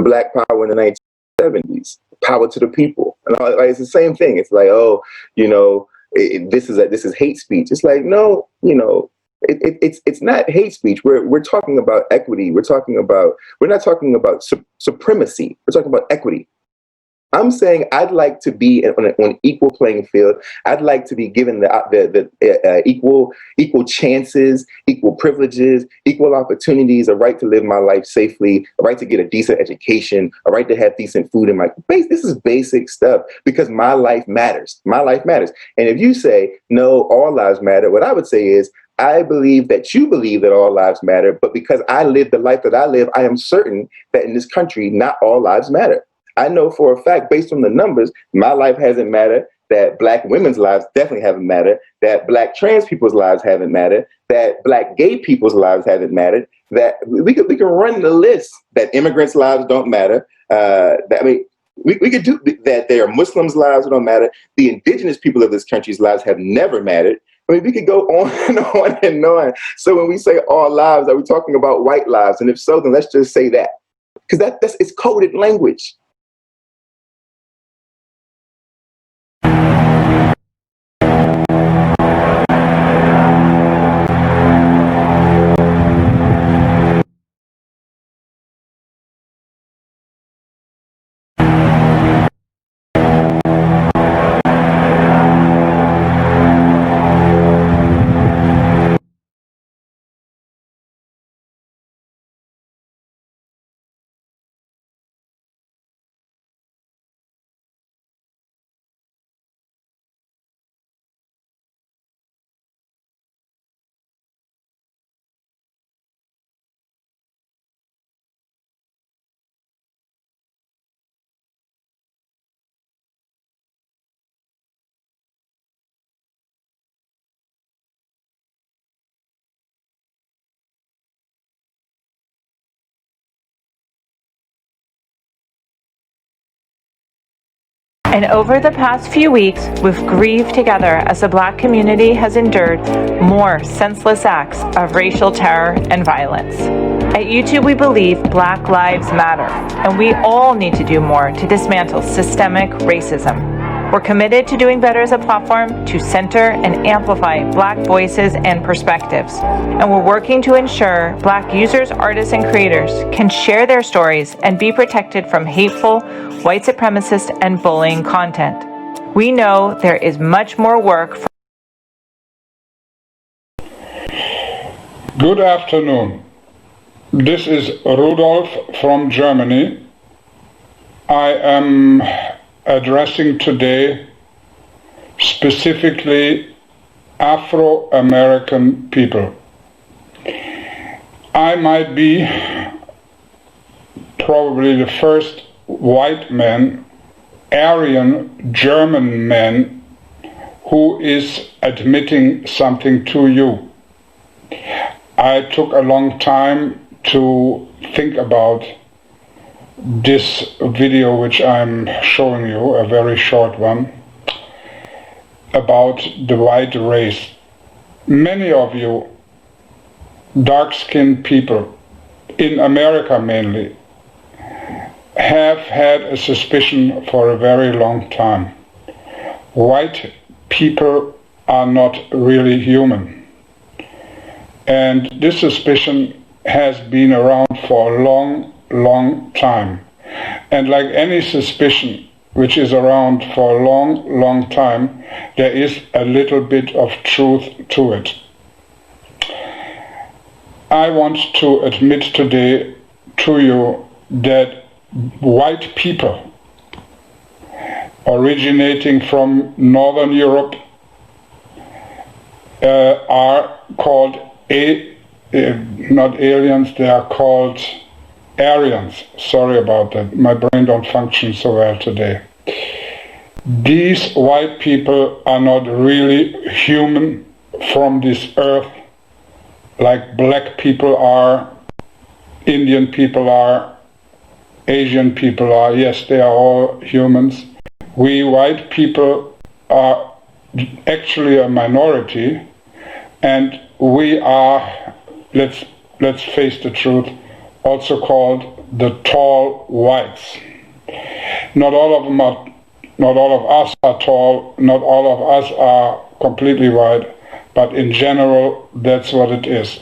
Black Power in the 1970s, power to the people. And it's the same thing. It's like, oh, this is hate speech. It's like, no, it's not hate speech. We're talking about equity. We're not talking about supremacy. We're talking about equity. I'm saying I'd like to be on an equal playing field. I'd like to be given the equal chances, equal privileges, equal opportunities, a right to live my life safely, a right to get a decent education, a right to have decent food in my base. This is basic stuff because my life matters. My life matters. And if you say, no, all lives matter, what I would say is, I believe that you believe that all lives matter, but because I live the life that I live, I am certain that in this country, not all lives matter. I know for a fact, based on the numbers, my life hasn't mattered, that Black women's lives definitely haven't mattered, that Black trans people's lives haven't mattered, that Black gay people's lives haven't mattered, that we can run the list, that immigrants' lives don't matter, we could do that, there are Muslims' lives that don't matter, the indigenous people of this country's lives have never mattered. I mean, we could go on and on and on. So when we say all lives, are we talking about white lives? And if so, then let's just say that. Because it's coded language. And over the past few weeks, we've grieved together as the Black community has endured more senseless acts of racial terror and violence. At YouTube, we believe Black lives matter, and we all need to do more to dismantle systemic racism. We're committed to doing better as a platform to center and amplify Black voices and perspectives. And we're working to ensure Black users, artists, and creators can share their stories and be protected from hateful, white supremacist, and bullying content. We know there is much more work. Good afternoon. This is Rudolf from Germany. I am addressing today specifically Afro-American people. I might be probably the first white man, Aryan German man, who is admitting something to you. I took a long time to think about this video which I'm showing you, a very short one, about the white race. Many of you, dark-skinned people, in America mainly, have had a suspicion for a very long time. White people are not really human. And this suspicion has been around for a long time. And like any suspicion which is around for a long time, there is a little bit of truth to it. I want to admit today to you that white people originating from Northern Europe are called not aliens, they are called Aryans. Sorry about that, my brain don't function so well today. These white people are not really human from this earth like black people are, Indian people are, Asian people are. Yes, they are all humans. We white people are actually a minority, and we are, let's face the truth, also called the tall whites. Not all of us are tall, not all of us are completely white, but in general, that's what it is.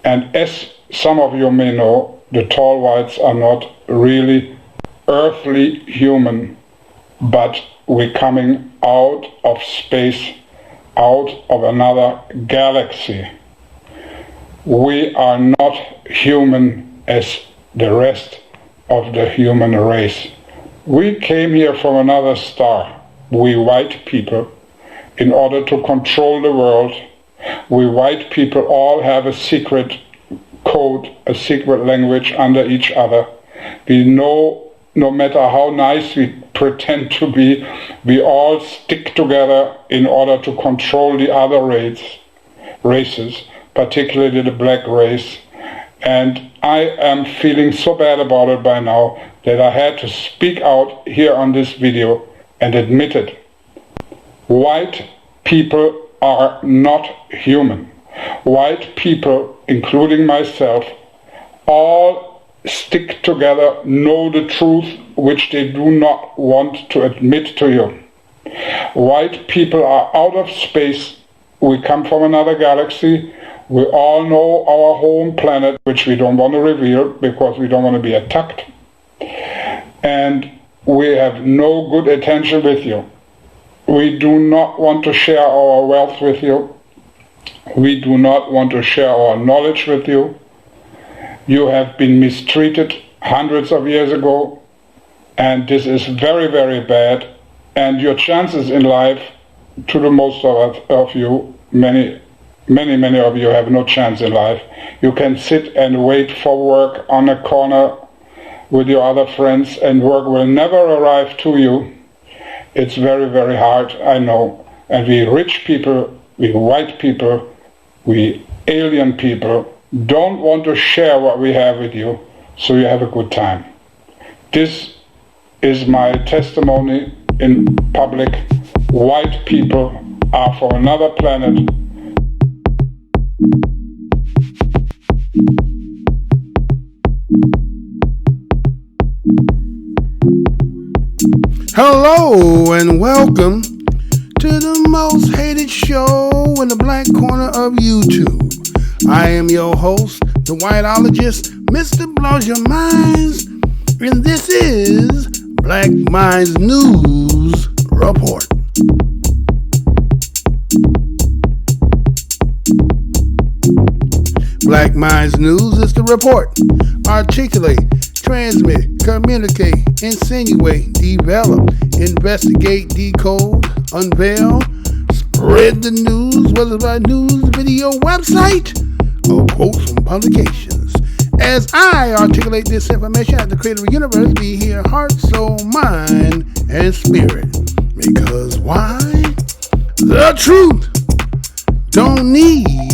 And as some of you may know, the tall whites are not really earthly human, but we're coming out of space, out of another galaxy. We are not human as the rest of the human race. We came here from another star, we white people, in order to control the world. We white people all have a secret code, a secret language under each other. We know, no matter how nice we pretend to be, we all stick together in order to control the other races, particularly the black race. And I am feeling so bad about it by now that I had to speak out here on this video and admit it. White people are not human. White people, including myself, all stick together, know the truth, which they do not want to admit to you. White people are out of space. We come from another galaxy. We all know our home planet, which we don't want to reveal because we don't want to be attacked. And we have no good intention with you. We do not want to share our wealth with you. We do not want to share our knowledge with you. You have been mistreated hundreds of years ago, and this is very, very bad. And your chances in life, to the most of you, many of you have no chance in life. You can sit and wait for work on a corner with your other friends, and work will never arrive to you. It's very, very hard, I know. And we rich people, we white people, we alien people don't want to share what we have with you, so you have a good time. This is my testimony in public. White people are for another planet. Hello and welcome to the most hated show in the black corner of YouTube. I am your host, the whiteologist, Mr. Blows Your Minds, and this is Black Minds News Report. Black Minds News is the report. Articulate, transmit, communicate, insinuate, develop, investigate, decode, unveil, spread the news, whether by news, video, website, or quotes from publications. As I articulate this information at the creator of the universe, be here heart, soul, mind, and spirit. Because why? The truth don't need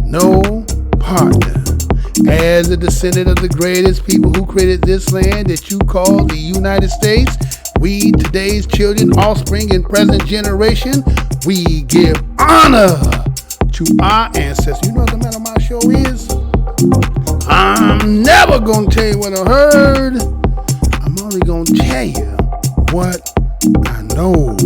no partner. As a descendant of the greatest people who created this land that you call the United States, we, today's children, offspring, and present generation, we give honor to our ancestors. You know what the matter my show is? I'm never going to tell you what I heard. I'm only going to tell you what I know.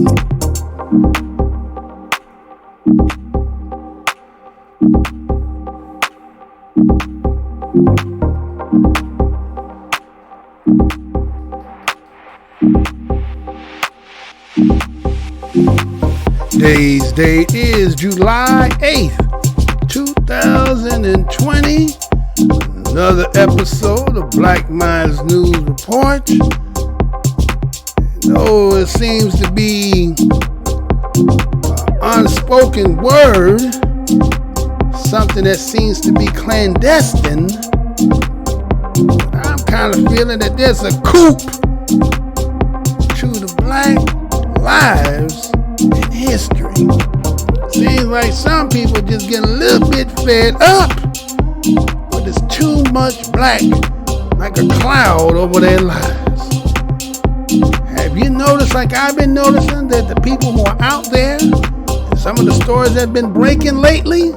Today's date is July 8th, 2020. Another episode of Black Minds News Report. Though it seems to be an unspoken word, something that seems to be clandestine, I'm kind of feeling that there's a coup to the black lives in history. Seems like some people just get a little bit fed up, but there's too much black, like a cloud over their lives. Have you noticed, like I've been noticing, that the people who are out there, and some of the stories that have been breaking lately,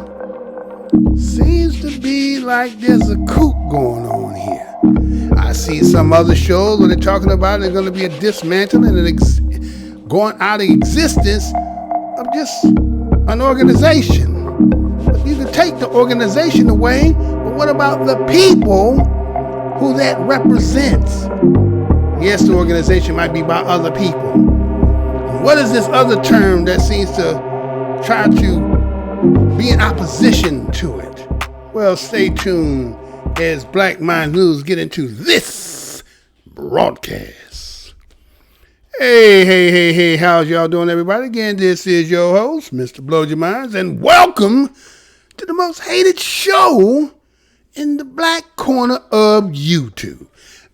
seems to be like there's a coup going on here. I see some other shows where they're talking about there's going to be a dismantling and going out of existence of just an organization. But you can take the organization away, but what about the people who that represents? Yes, the organization might be by other people. What is this other term that seems to try to be in opposition to it? Well, stay tuned as Black Mind News get into this broadcast. Hey, how's y'all doing, everybody? Again, this is your host, Mr. Blow Your Minds, and welcome to the most hated show in the black corner of YouTube.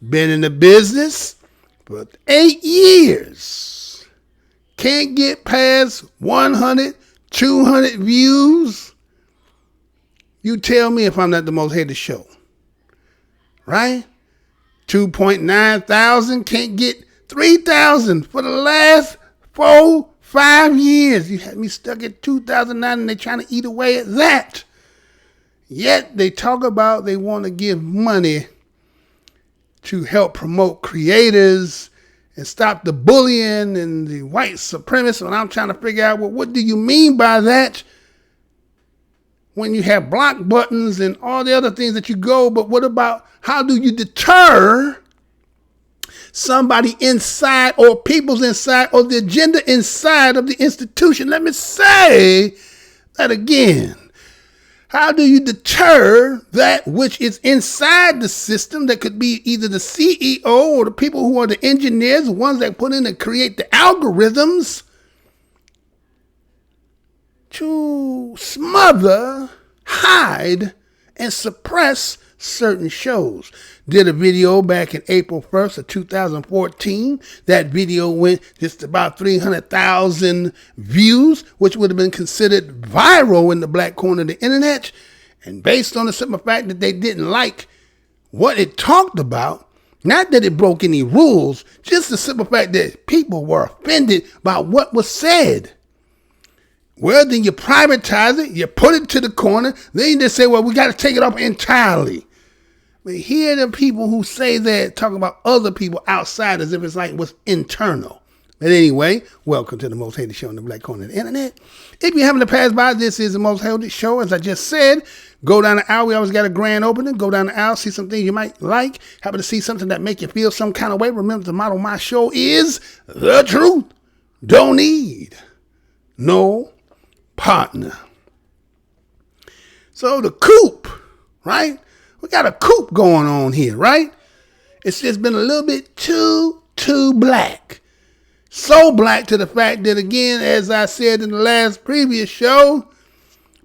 Been in the business for 8 years. Can't get past 100, 200 views. You tell me if I'm not the most hated show. Right? 2.9 thousand, can't get 3,000 for the last 4-5 years. You had me stuck at 2009 and they're trying to eat away at that. Yet they talk about they want to give money to help promote creators and stop the bullying and the white supremacists. And I'm trying to figure out, well, what do you mean by that? When you have block buttons and all the other things that you go, but what about how do you deter somebody inside or people's inside or the agenda inside of the institution? Let me say that again. How do you deter that which is inside the system that could be either the CEO or the people who are the engineers, the ones that put in and create the algorithms, to smother, hide, and suppress certain shows? Did a video back in April 1st of 2014. That video went just about 300,000 views, which would have been considered viral in the black corner of the internet. And based on the simple fact that they didn't like what it talked about, not that it broke any rules, just the simple fact that people were offended by what was said. Well, then you privatize it, you put it to the corner, then you just say, well, we got to take it off entirely. But here are the people who say that, talking about other people outside as if it's like what's internal. But anyway, welcome to the most hated show on the black corner of the internet. If you happen to pass by, this is the most hated show. As I just said, go down the aisle. We always got a grand opening. Go down the aisle, see some things you might like. Happen to see something that make you feel some kind of way. Remember, the motto of my show is the truth. Don't need no partner. So the coup, right? We got a coup going on here, right? It's just been a little bit too black. So black to the fact that, again, as I said in the last previous show,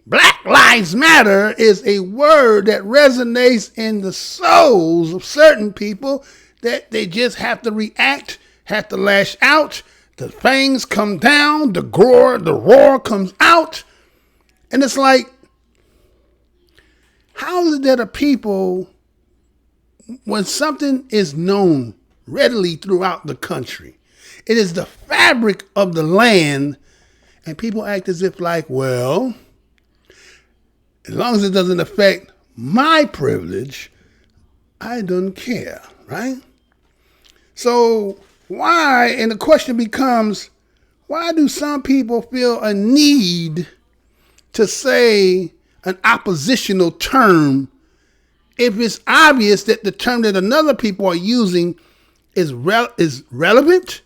Black Lives Matter is a word that resonates in the souls of certain people that they just have to react, have to lash out. The fangs come down, the roar comes out. And it's like, how is it that a people, when something is known readily throughout the country, it is the fabric of the land, and people act as if like, well, as long as it doesn't affect my privilege, I don't care, right? So why, and the question becomes, why do some people feel a need to say an oppositional term if it's obvious that the term that another people are using is relevant,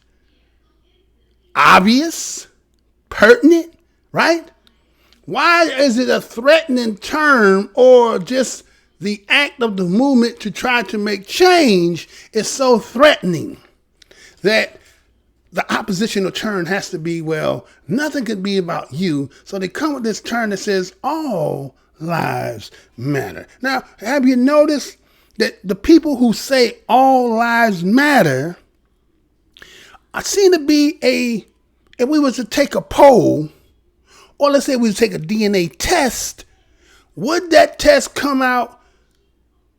obvious, pertinent, right? Why is it a threatening term, or just the act of the movement to try to make change is so threatening that the oppositional term has to be, well, nothing could be about you. So they come with this term that says all lives matter. Now, have you noticed that the people who say all lives matter seem to be if we was to take a poll, or let's say we would take a DNA test, would that test come out,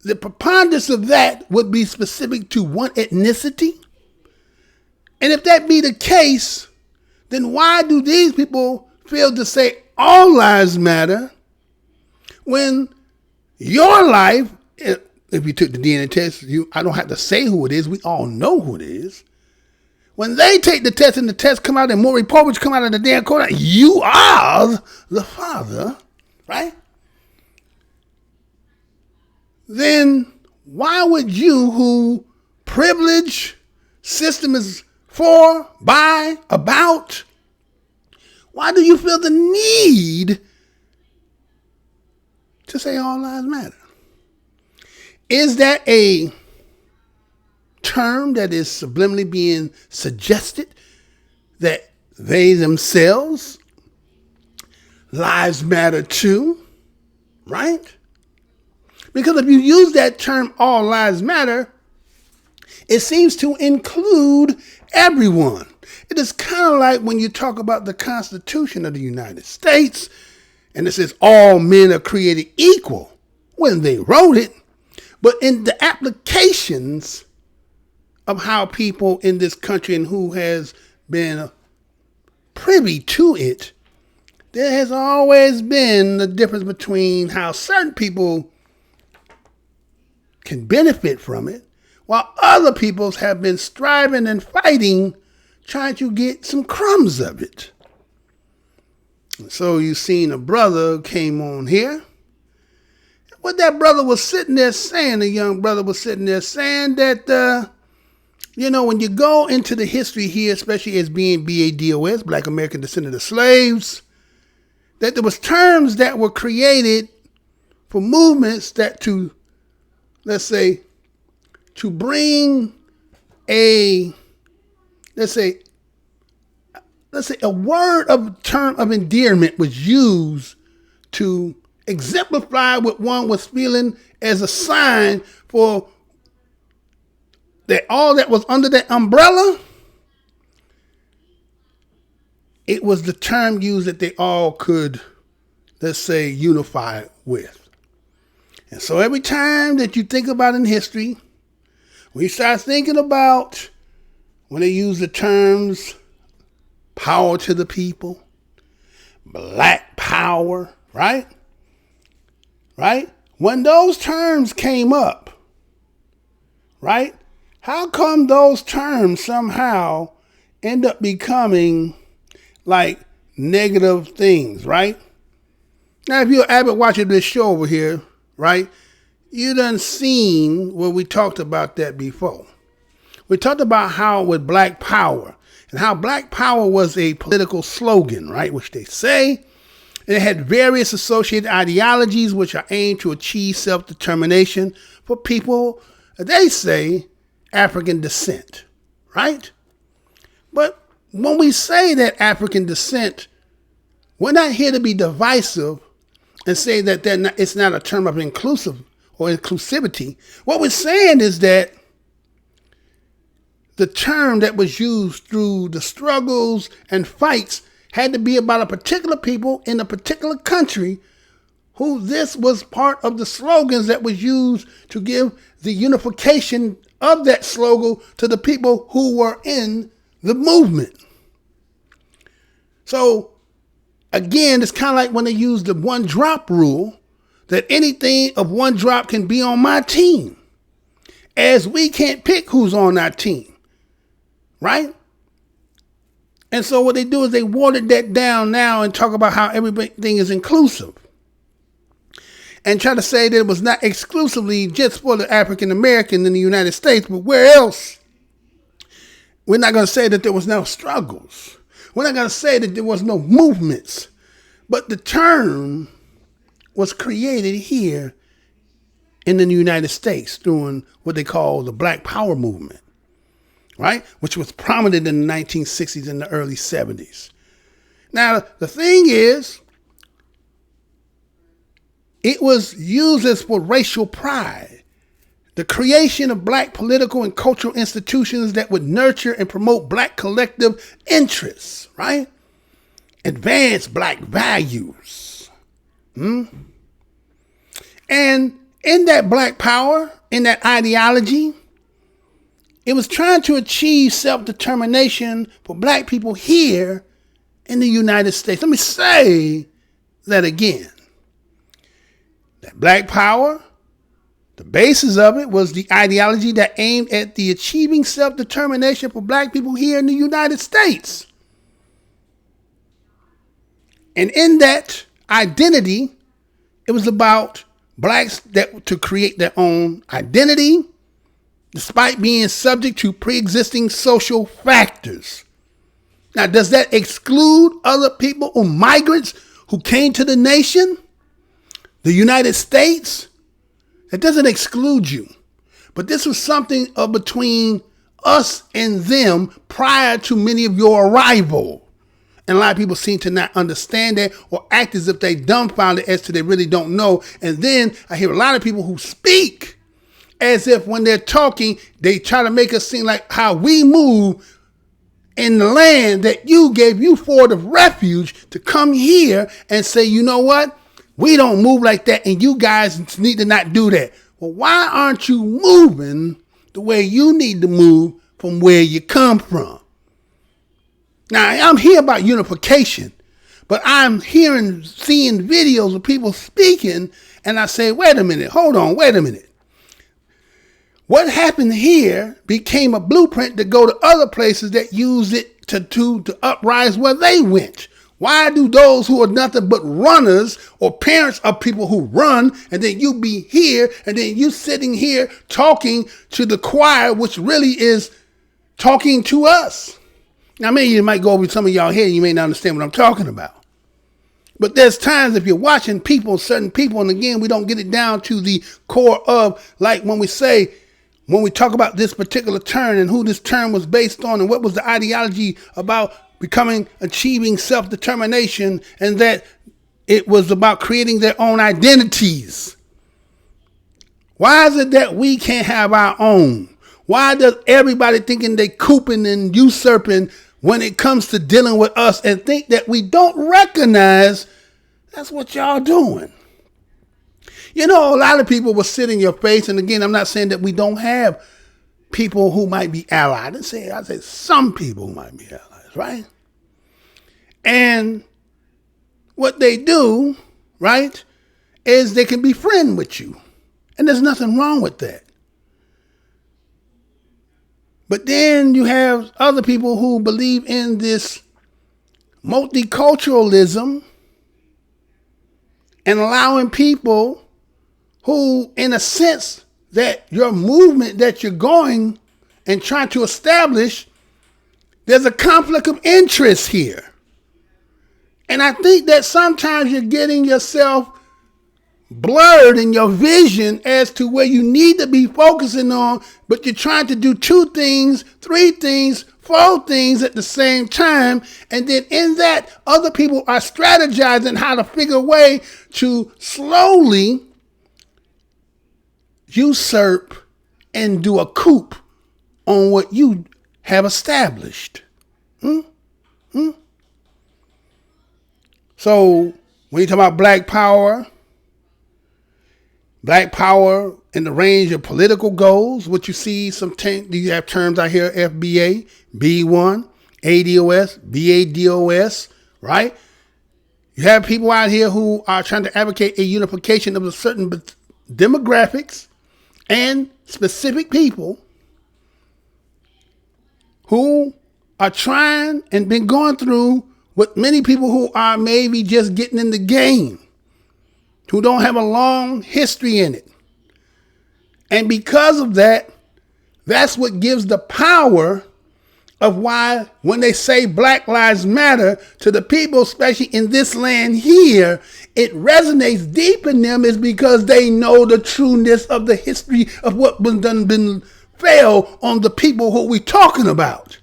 the preponderance of that would be specific to one ethnicity? And if that be the case, then why do these people feel to say all lives matter when your life if you took the DNA test, I don't have to say who it is. We all know who it is. When they take the test and the test come out and more reports come out of the damn court, you are the father, right? Then why would you, who privilege system is for, by, about, why do you feel the need to say all lives matter? Is that a term that is subliminally being suggested that they themselves lives matter too, right? Because if you use that term all lives matter, it seems to include everyone. It is kind of like when you talk about the Constitution of the United States and it says all men are created equal when they wrote it, but in the applications of how people in this country and who has been privy to it, there has always been the difference between how certain people can benefit from it, while other peoples have been striving and fighting, trying to get some crumbs of it. So you seen a brother came on here. What that brother was sitting there saying, the young brother was sitting there saying that, when you go into the history here, especially as being BADOS, Black American Descendant of Slaves, that there was terms that were created for movements that to bring a word of term of endearment was used to exemplify what one was feeling as a sign for that all that was under that umbrella. It was the term used that they all could, unify with. And so every time that you think about in history, when you start thinking about when they use the terms power to the people, black power, right? Right? When those terms came up, right? How come those terms somehow end up becoming like negative things, right? Now, if you're an avid watcher of this show over here, right, you done seen where we talked about that before. We talked about how with Black Power and how Black Power was a political slogan, right, which they say. And it had various associated ideologies which are aimed to achieve self-determination for people, they say, African descent, right? But when we say that African descent, we're not here to be divisive and say that it's not a term of inclusive or inclusivity. What we're saying is that the term that was used through the struggles and fights had to be about a particular people in a particular country who this was part of the slogans that was used to give the unification of that slogan to the people who were in the movement. So again, it's kind of like when they use the one drop rule, that anything of one drop can be on my team, as we can't pick who's on our team, right? And so what they do is they watered that down now and talk about how everything is inclusive. And try to say that it was not exclusively just for the African American in the United States, but where else? We're not going to say that there was no struggles. We're not going to say that there was no movements. But the term was created here in the United States during what they call the Black Power movement, right? Which was prominent in the 1960s and the early 70s. Now, the thing is, it was used as for racial pride, the creation of Black political and cultural institutions that would nurture and promote Black collective interests, right? Advance Black values. And in that Black power, in that ideology, it was trying to achieve self-determination for Black people here in the United States. Let me say that again. That Black power The basis of it was the ideology that aimed at the achieving self-determination for black people here in the United States. And in that identity, it was about blacks to create their own identity, despite being subject to pre-existing social factors. Now, does that exclude other people or migrants who came to the nation, the United States? It doesn't exclude you. But this was something of between us and them prior to many of your arrival. And a lot of people seem to not understand that or act as if they dumbfounded as to they really don't know. And then I hear a lot of people who speak as if when they're talking, they try to make us seem like how we move in the land that you gave you for the refuge to come here and say, you know what? We don't move like that and you guys need to not do that. Well, why aren't you moving the way you need to move from where you come from? Now, I'm here about unification, but I'm seeing videos of people speaking, and I say, wait a minute, hold on, wait a minute. What happened here became a blueprint to go to other places that use it to uprise where they went. Why do those who are nothing but runners or parents of people who run, and then you be here, and then you sitting here talking to the choir, which really is talking to us? Now, maybe it might go over some of y'all head and you may not understand what I'm talking about. But there's times if you're watching people, certain people, and again, we don't get it down to the core of, like when we talk about this particular term and who this term was based on and what was the ideology about achieving self-determination, and that it was about creating their own identities. Why is it that we can't have our own? Why does everybody thinking they cooping and usurping when it comes to dealing with us and think that we don't recognize that's what y'all doing? You know, a lot of people will sit in your face. And again, I'm not saying that we don't have people who might be allied. I say some people who might be allies, right? And what they do, right, is they can befriend with you. And there's nothing wrong with that. But then you have other people who believe in this multiculturalism and allowing people who, in a sense, that your movement that you're going and trying to establish, there's a conflict of interest here. And I think that sometimes you're getting yourself blurred in your vision as to where you need to be focusing on, but you're trying to do 2 things, 3 things, 4 things at the same time. And then in that, other people are strategizing how to figure a way to slowly usurp and do a coup on what you have established. So when you talk about black power in the range of political goals, what you see, you have terms out here, FBA, B1, ADOS, BADOS, right? You have people out here who are trying to advocate a unification of a certain demographics and specific people who are trying and been going through what many people who are maybe just getting in the game, who don't have a long history in it. And because of that, that's what gives the power of why when they say Black Lives Matter to the people, especially in this land here, it resonates deep in them, is because they know the trueness of the history of what been fell on the people who we're talking about.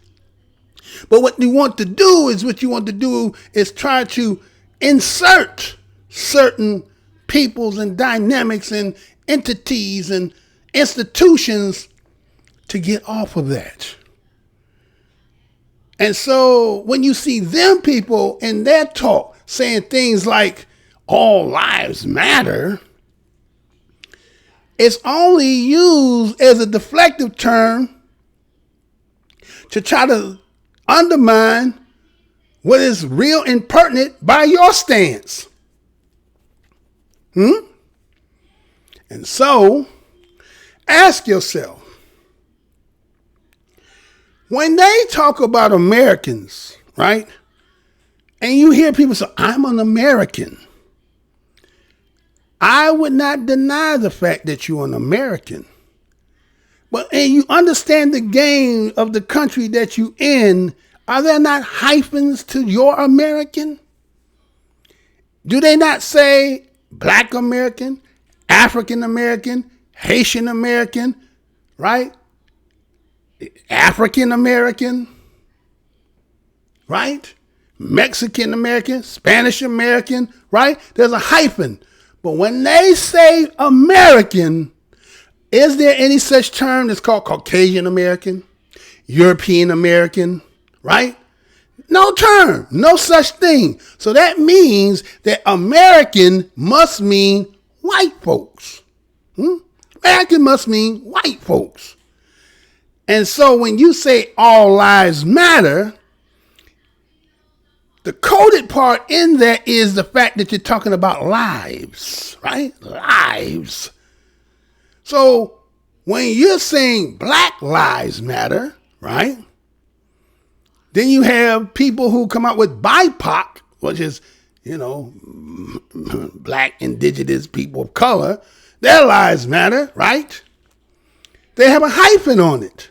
But what you want to do is try to insert certain peoples and dynamics and entities and institutions to get off of that. And so when you see them people in their talk saying things like all lives matter, it's only used as a deflective term to try to undermine what is real and pertinent by your stance. And so Ask yourself, when they talk about Americans, right? And you hear people say, I'm an American. I would not deny the fact that you're an American. And you understand the game of the country that you in, are there not hyphens to your American? Do they not say Black American, African American, Haitian American, right? African American, right? Mexican American, Spanish American, right? There's a hyphen. But when they say American, is there any such term that's called Caucasian American, European American, right? No term, no such thing. So that means that American must mean white folks. American must mean white folks. And so when you say all lives matter, the coded part in there is the fact that you're talking about lives, right? Lives. So when you're saying Black Lives Matter, right? Then you have people who come out with BIPOC, which is, Black, indigenous, people of color. Their lives matter, right? They have a hyphen on it.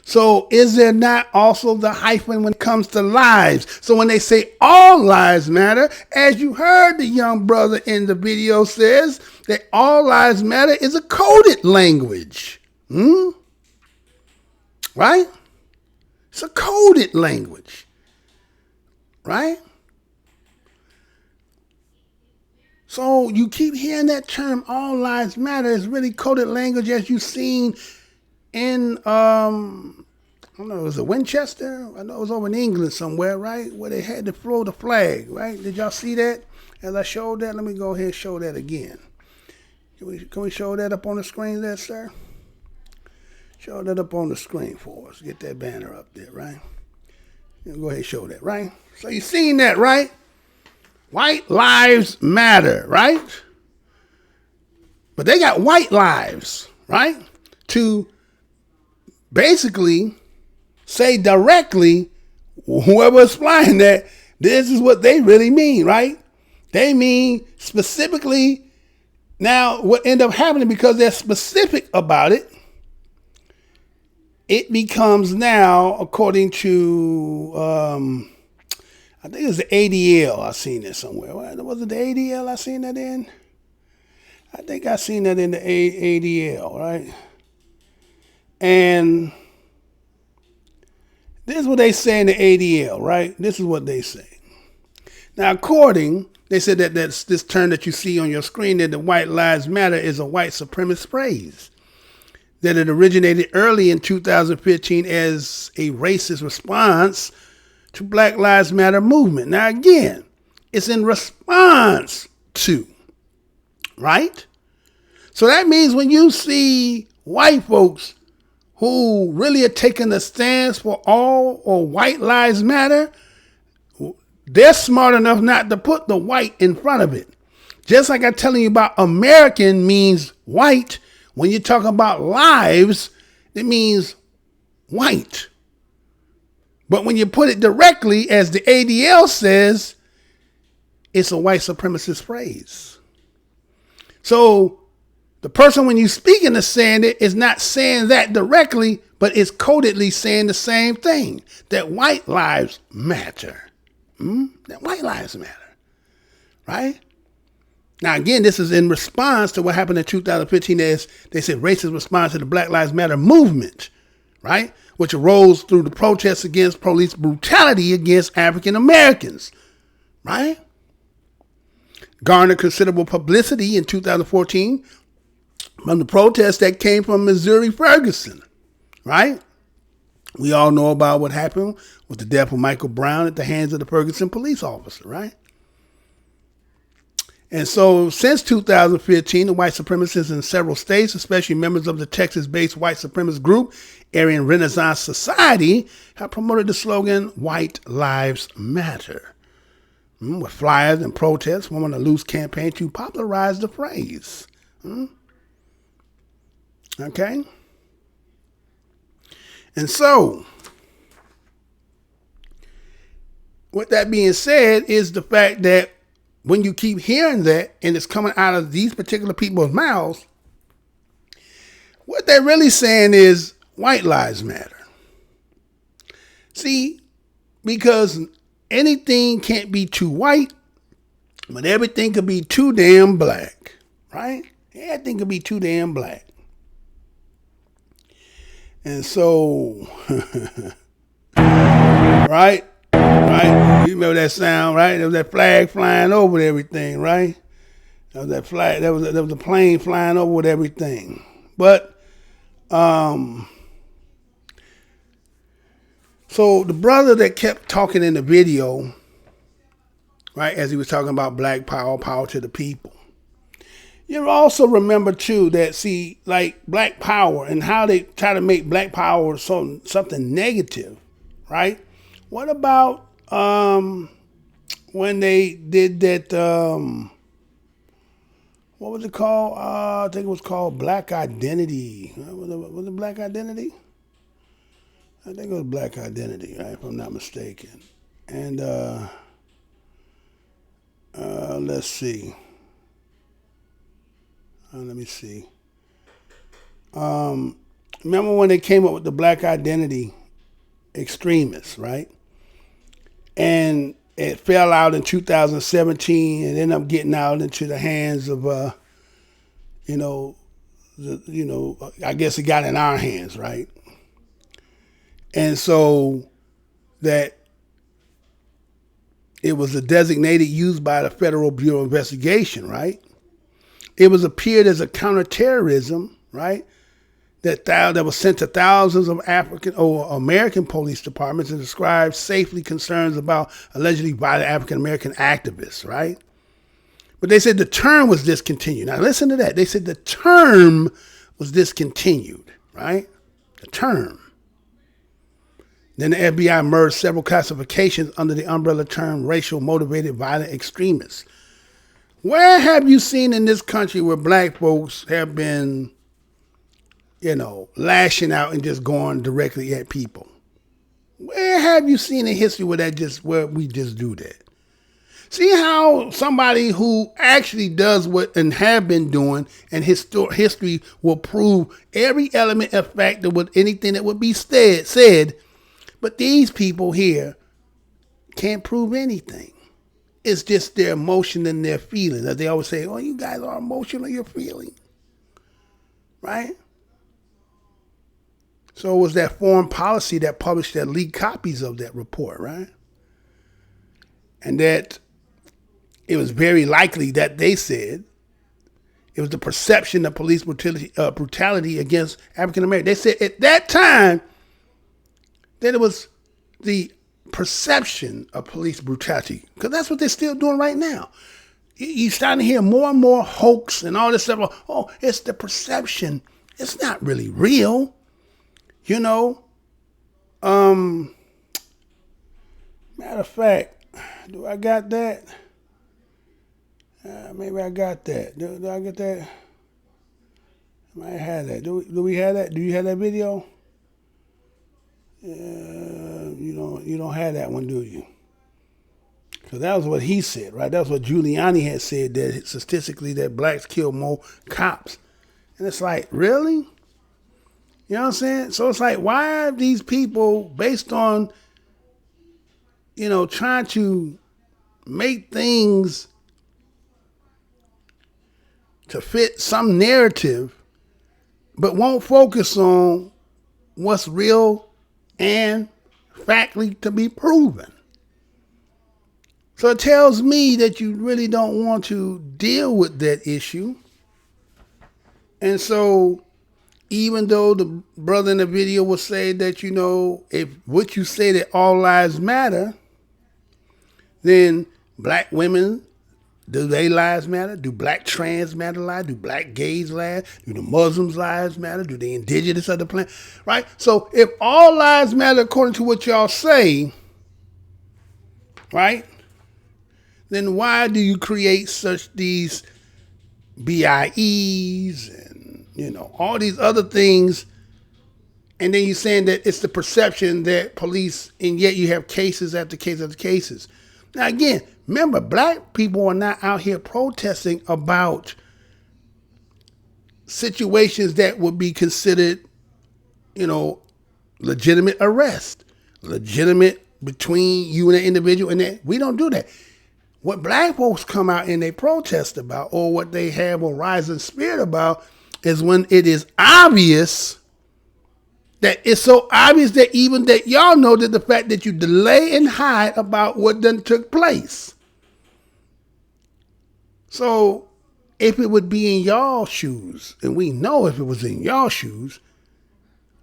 So is there not also the hyphen when it comes to lives? So when they say all lives matter, as you heard the young brother in the video says, that all lives matter is a coded language. Right? It's a coded language. Right? So you keep hearing that term, all lives matter, is really coded language as you've seen in, I don't know, was it Winchester? I know it was over in England somewhere, right? Where they had to throw the flag, right? Did y'all see that? As I showed that, let me go ahead and show that again. Can we show that up on the screen there, sir? Show that up on the screen for us. Get that banner up there, right? Go ahead and show that, right? So you seen that, right? White lives matter, right? But they got white lives, right? To basically say directly, whoever's flying that, this is what they really mean, right? They mean specifically. Now, what end up happening, because they're specific about it, it becomes now, according to, I think it's the ADL. I seen it somewhere. Was it the ADL I seen that in? I think I seen that in the ADL, right? And this is what they say in the ADL, right? This is what they say. Now, they said that that's this term that you see on your screen, that the white lives matter, is a white supremacist phrase. That it originated early in 2015 as a racist response to Black Lives Matter movement. Now, again, it's in response to, right? So that means when you see white folks who really are taking a stance for all or white lives matter, they're smart enough not to put the white in front of it. Just like I'm telling you about American means white, when you talk about lives, it means white. But when you put it directly, as the ADL says, it's a white supremacist phrase. So the person, when you speaking to saying it, is not saying that directly, but it's codedly saying the same thing, that white lives matter. That white lives matter, right? Now, again, this is in response to what happened in 2015 as they said racist response to the Black Lives Matter movement, right? Which arose through the protests against police brutality against African Americans, right? Garnered considerable publicity in 2014 from the protests that came from Missouri Ferguson, right? We all know about what happened with the death of Michael Brown at the hands of the Ferguson police officer, right? And so since 2015, the white supremacists in several states, especially members of the Texas-based white supremacist group, Aryan Renaissance Society, have promoted the slogan, White Lives Matter, with flyers and protests forming a loose campaign to popularize the phrase. Okay? And so, with that being said, is the fact that when you keep hearing that and it's coming out of these particular people's mouths, what they're really saying is white lives matter. See, because anything can't be too white, but everything could be too damn black, right? Everything could be too damn black. And so, right? You remember that sound, right? There was that flag flying over everything, right? There was that flag. There was a plane flying over with everything. But, so the brother that kept talking in the video, right, as he was talking about black power, power to the people. You also remember too that, see, like black power and how they try to make black power something negative, right? What about when they did that, what was it called? I think it was called Black Identity. Was it Black Identity? I think it was Black Identity, right, if I'm not mistaken. And let's see. Let me see. Remember when they came up with the Black Identity extremists, right? And it fell out in 2017 and ended up getting out into the hands of, I guess it got in our hands, right? And so that it was a designated used by the Federal Bureau of Investigation, right? It was appeared as a counterterrorism, right? That was sent to thousands of African or American police departments and described safety concerns about allegedly violent African American activists, right? But they said the term was discontinued. Now listen to that. They said the term was discontinued, right? The term. Then the FBI merged several classifications under the umbrella term racial motivated violent extremists. Where have you seen in this country where black folks have been, lashing out and just going directly at people? Where have you seen in history where we just do that? See how somebody who actually does what and have been doing, and history will prove every element of fact with anything that would be said, but these people here can't prove anything. It's just their emotion and their feelings. As they always say, oh, you guys are emotional, you're feeling. Right? So it was that foreign policy that published that leaked copies of that report, right? And that it was very likely that they said it was the perception of police brutality against African Americans. They said at that time that it was the perception of police brutality, because that's what they're still doing right now. You're starting to hear more and more hoax and all this stuff. Oh, it's the perception. It's not really real. Matter of fact, do I got that? Maybe I got that. Do I get that? I might have that. Do we have that? Do you have that video? You don't have that one, do you? Because that was what he said, right? That was what Giuliani had said, that statistically that blacks kill more cops. And it's like, really? You know what I'm saying? So it's like, why are these people based on, trying to make things to fit some narrative, but won't focus on what's real and factually to be proven? So it tells me that you really don't want to deal with that issue. And so even though the brother in the video will say that, if what you say that all lives matter, then black women, do their lives matter? Do black trans matter lives? Do black gays lives? Do the Muslims lives matter? Do the indigenous of the planet? Right? So if all lives matter according to what y'all say, right? Then why do you create such these BIEs and all these other things. And then you're saying that it's the perception that police, and yet you have cases after case after cases. Now, again, remember, black people are not out here protesting about situations that would be considered, legitimate arrest, legitimate between you and an individual. And that we don't do that. What black folks come out and they protest about, or what they have a rising spirit about, is when it is obvious. That it's so obvious that even that y'all know that the fact that you delay and hide about what done took place. So if it would be in y'all shoes, and we know if it was in y'all shoes,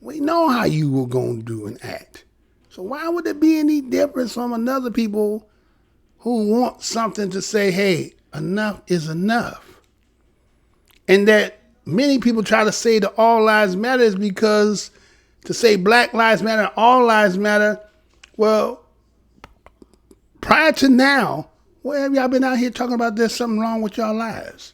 we know how you were going to do and act. So why would there be any difference from another people who want something to say, hey, enough is enough? And that many people try to say that all lives matter is because to say Black Lives Matter, all lives matter. Well, prior to now, where have y'all been out here talking about there's something wrong with y'all lives?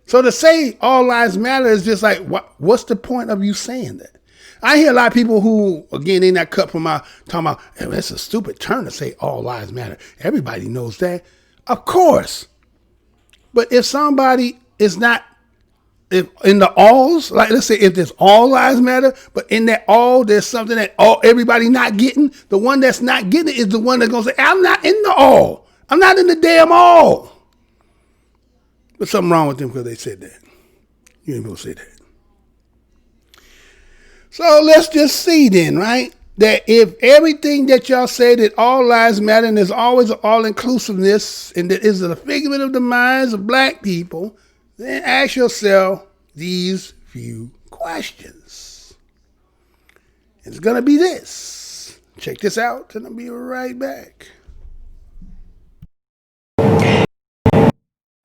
So to say all lives matter is just like, what's the point of you saying that? I hear a lot of people who, again, they not cut from my talking about, hey, that's a stupid term to say all lives matter. Everybody knows that. Of course. But if somebody is not, if in the alls, like let's say if there's all lives matter, but in that all there's something that everybody not getting, the one that's not getting it is the one that's gonna say, I'm not in the all. I'm not in the damn all. But something wrong with them because they said that. You ain't gonna say that. So let's just see then, right? That if everything that y'all say that all lives matter and there's always an all-inclusiveness and that is a figment of the minds of black people, then ask yourself these few questions. It's going to be this. Check this out, and I'll be right back.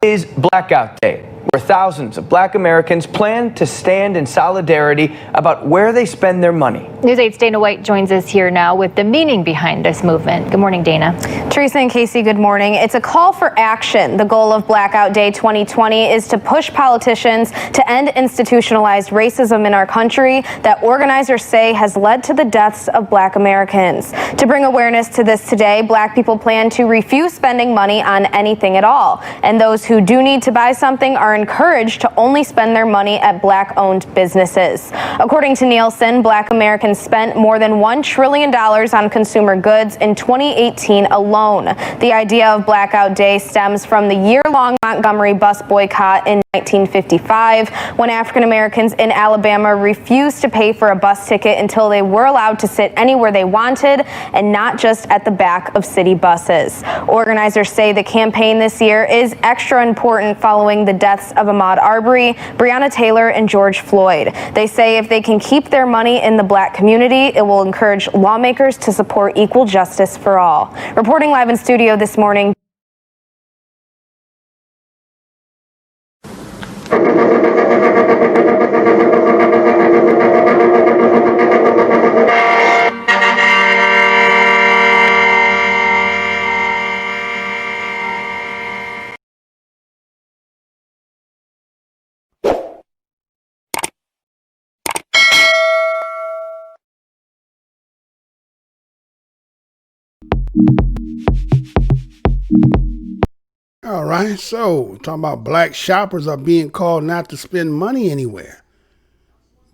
Is Blackout Day, where thousands of Black Americans plan to stand in solidarity about where they spend their money. News 8's Dana White joins us here now with the meaning behind this movement. Good morning, Dana. Teresa and Casey, good morning. It's a call for action. The goal of Blackout Day 2020 is to push politicians to end institutionalized racism in our country that organizers say has led to the deaths of Black Americans. To bring awareness to this today, Black people plan to refuse spending money on anything at all. And those who do need to buy something are encouraged to only spend their money at Black-owned businesses. According to Nielsen, Black Americans spent more than $1 trillion on consumer goods in 2018 alone. The idea of Blackout Day stems from the year-long Montgomery bus boycott in 1955, when African Americans in Alabama refused to pay for a bus ticket until they were allowed to sit anywhere they wanted and not just at the back of city buses. Organizers say the campaign this year is extra important following the deaths of Ahmaud Arbery, Breonna Taylor, and George Floyd. They say if they can keep their money in the Black community, it will encourage lawmakers to support equal justice for all. Reporting live in studio this morning. All right, so we're talking about black shoppers are being called not to spend money anywhere,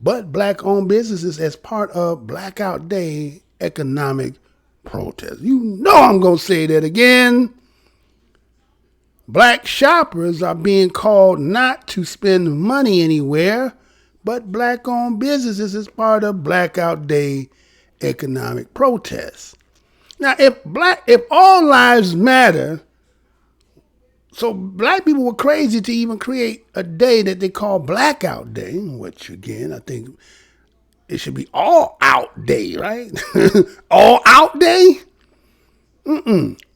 but black-owned businesses as part of Blackout Day economic protest. You know I'm going to say that again. Black shoppers are being called not to spend money anywhere, but black-owned businesses as part of Blackout Day economic protest. Now, if all lives matter, so black people were crazy to even create a day that they call Blackout Day, which again, I think it should be All Out Day, right? All Out Day?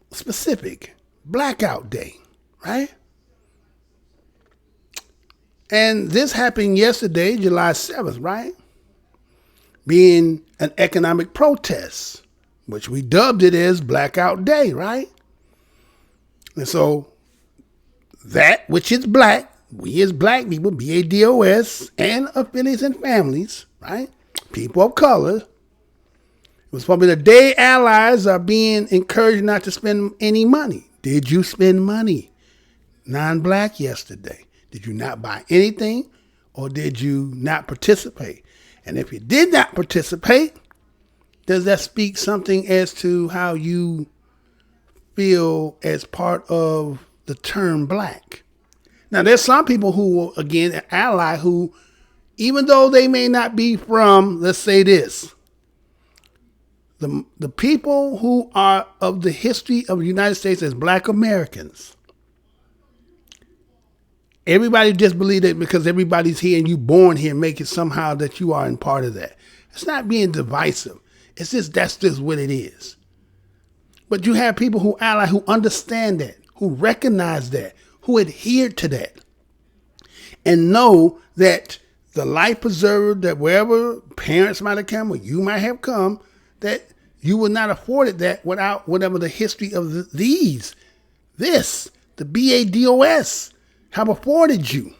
Specific. Blackout Day, right? And this happened yesterday, July 7th, right? Being an economic protest, which we dubbed it as Blackout Day, right? And so that which is black, we as black people, BADOS, and affiliates and families, right? People of color. It was probably the day allies are being encouraged not to spend any money. Did you spend money, non-black, yesterday? Did you not buy anything, or did you not participate? And if you did not participate, does that speak something as to how you feel as part of the term black? Now, there's some people who, again, an ally who, even though they may not be from, let's say this, the people who are of the history of the United States as black Americans, everybody just believe that because everybody's here and you born here, make it somehow that you are in part of that. It's not being divisive. It's just, that's just what it is. But you have people who ally, who understand that, who recognize that, who adhere to that, and know that the life preserver, that wherever parents might have come or you might have come, that you would not afforded that without whatever the history of the BADOS have afforded you,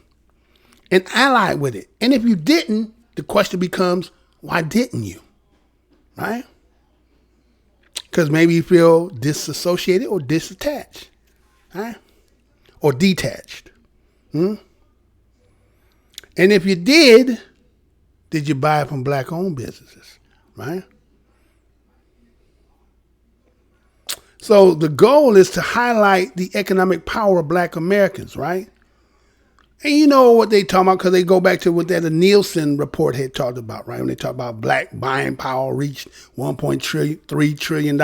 and allied with it. And if you didn't, the question becomes, why didn't you? Right? Because maybe you feel disassociated or disattached, right? Or detached. And if you did you buy it from black-owned businesses, right? So the goal is to highlight the economic power of black Americans, right? And you know what they talk about, because they go back to what that Nielsen report had talked about, right? When they talk about black buying power reached $1.3 trillion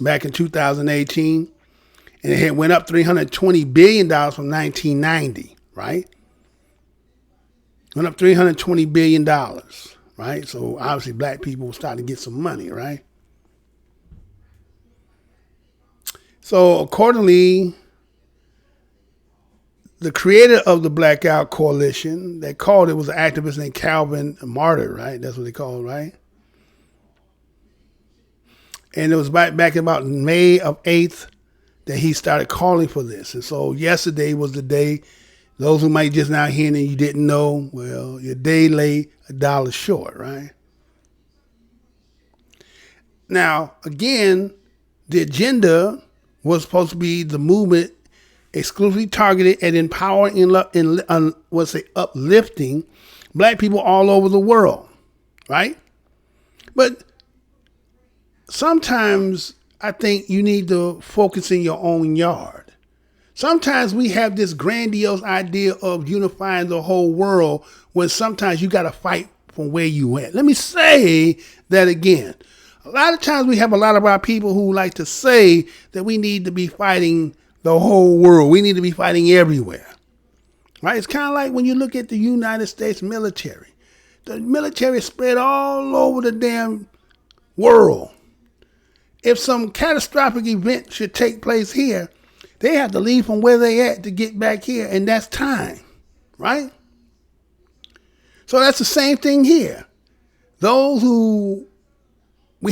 back in 2018. And it had went up $320 billion from 1990, right? Went up $320 billion, right? So obviously black people were starting to get some money, right? So accordingly, the creator of the Blackout Coalition, they called it, was an activist named Calvin Martyr, right? That's what they called, right? And it was back in about May of 8th that he started calling for this. And so yesterday was the day. Those who might just now hear and you didn't know, well, your day lay $1 short, right? Now, again, the agenda was supposed to be the movement exclusively targeted at empowering and uplifting black people all over the world, right? But sometimes I think you need to focus in your own yard. Sometimes we have this grandiose idea of unifying the whole world when sometimes you got to fight from where you at. Let me say that again. A lot of times we have a lot of our people who like to say that we need to be fighting the whole world. We need to be fighting everywhere, right? It's kind of like when you look at the United States military. The military is spread all over the damn world. If some catastrophic event should take place here, they have to leave from where they at to get back here, and that's time, right? So that's the same thing here. We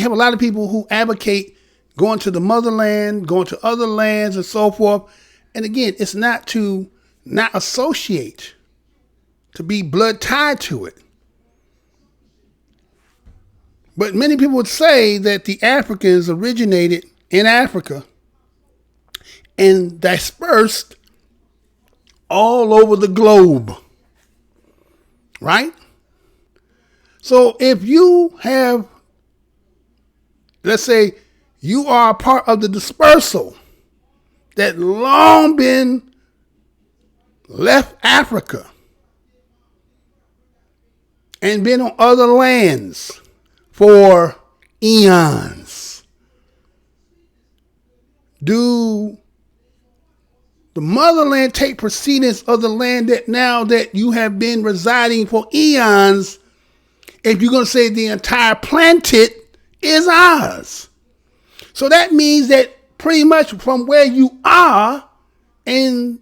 have a lot of people who advocate going to the motherland, going to other lands and so forth. And again, it's not to not associate, to be blood tied to it. But many people would say that the Africans originated in Africa and dispersed all over the globe, right? So if you have, let's say you are a part of the dispersal that long been left Africa and been on other lands for eons, do the motherland take precedence of the land that now that you have been residing for eons, if you're going to say the entire planet is ours? So that means that pretty much from where you are and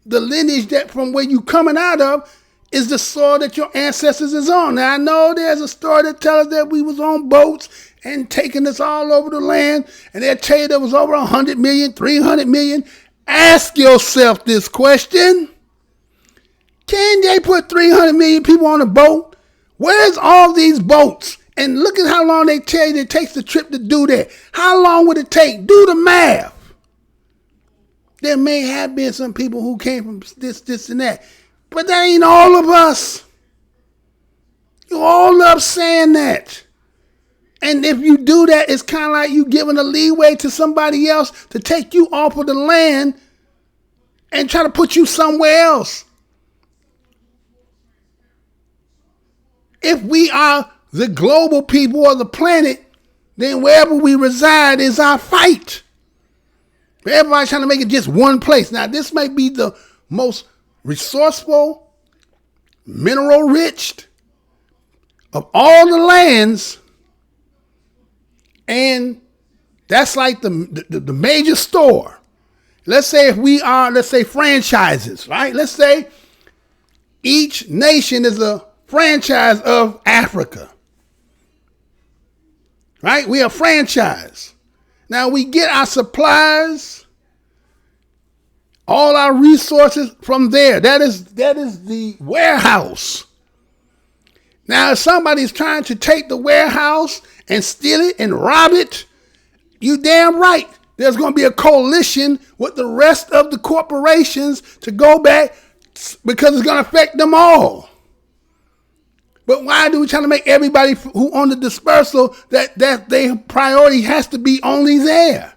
the lineage that from where you coming out of is the soil that your ancestors is on. Now I know there's a story that tells us that we was on boats and taking us all over the land, and they'll tell you there was over 100 million, 300 million. Ask yourself this question. Can they put 300 million people on a boat? Where's all these boats? And look at how long they tell you it takes the trip to do that. How long would it take? Do the math. There may have been some people who came from this, and that. But that ain't all of us. You all love saying that. And if you do that, it's kind of like you giving a leeway to somebody else to take you off of the land and try to put you somewhere else. If we are the global people of the planet, then wherever we reside is our fight. Everybody's trying to make it just one place. Now, this might be the most resourceful, mineral-rich of all the lands, and that's like the major store. Let's say if we are, let's say franchises, right? Let's say each nation is a franchise of Africa, right? We are franchise. Now we get our supplies, all our resources from there. That is the warehouse. Now, if somebody's trying to take the warehouse and steal it and rob it, you damn right. There's going to be a coalition with the rest of the corporations to go back because it's going to affect them all. But why do we try to make everybody who on the dispersal that their priority has to be only there?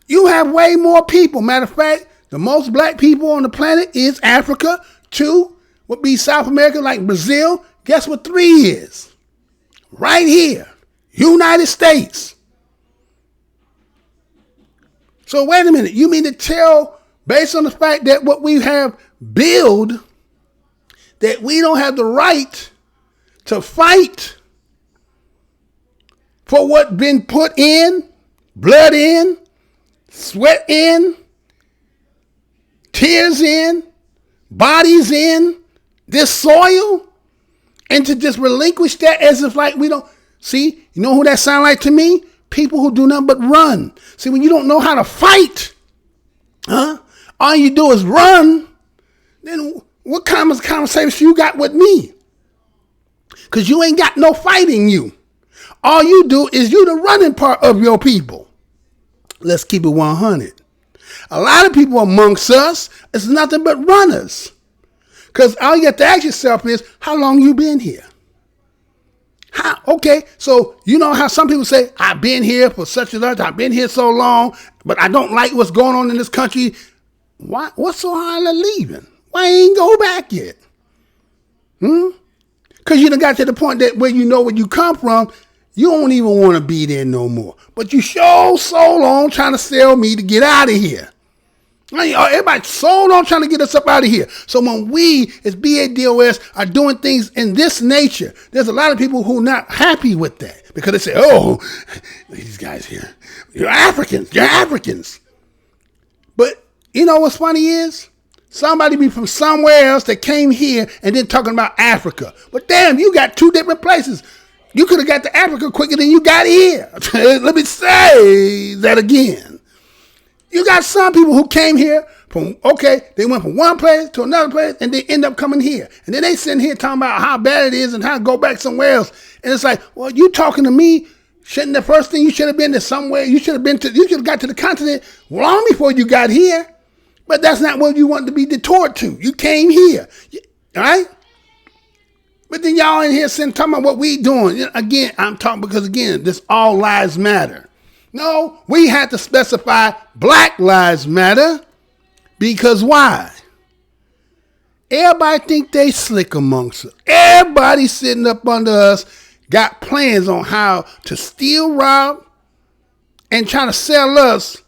You have way more people. Matter of fact, the most black people on the planet is Africa. 2 would be South America, like Brazil. Guess what 3 is? Right here, United States. So wait a minute. You mean to tell, based on the fact that what we have built, that we don't have the right to fight for what's been put in, blood in, sweat in, tears in, bodies in, this soil, and to just relinquish that as if like we don't see? You know who that sound like to me? People who do nothing but run. See, when you don't know how to fight, all you do is run, then what kind of conversation you got with me? Because you ain't got no fight in you. All you do is you the running part of your people. Let's keep it 100. A lot of people amongst us is nothing but runners. Because all you have to ask yourself is, how long you been here? Okay, so you know how some people say, I've been here for such and such, I've been here so long, but I don't like what's going on in this country. Why? What's so hard of leaving? Why ain't go back yet? Because you done got to the point that where you know where you come from, you don't even want to be there no more. But you so long trying to sell me to get out of here. Everybody so long trying to get us up out of here. So when we, as BADOS, are doing things in this nature, there's a lot of people who are not happy with that. Because they say, oh, these guys here, you're Africans. But you know what's funny is? Somebody be from somewhere else that came here and then talking about Africa. But damn, you got 2 different places. You could have got to Africa quicker than you got here. Let me say that again. You got some people who came here they went from one place to another place and they end up coming here. And then they sitting here talking about how bad it is and how to go back somewhere else. And it's like, well, you talking to me? Shouldn't the first thing you should have been to somewhere? You should have got to the continent long before you got here. But that's not what you wanted to be detoured to. You came here, all right? But then y'all in here talking about what we doing. Again, I'm talking because, again, this all lives matter. No, we had to specify Black Lives Matter because why? Everybody think they slick amongst us. Everybody sitting up under us got plans on how to steal, rob, and try to sell us,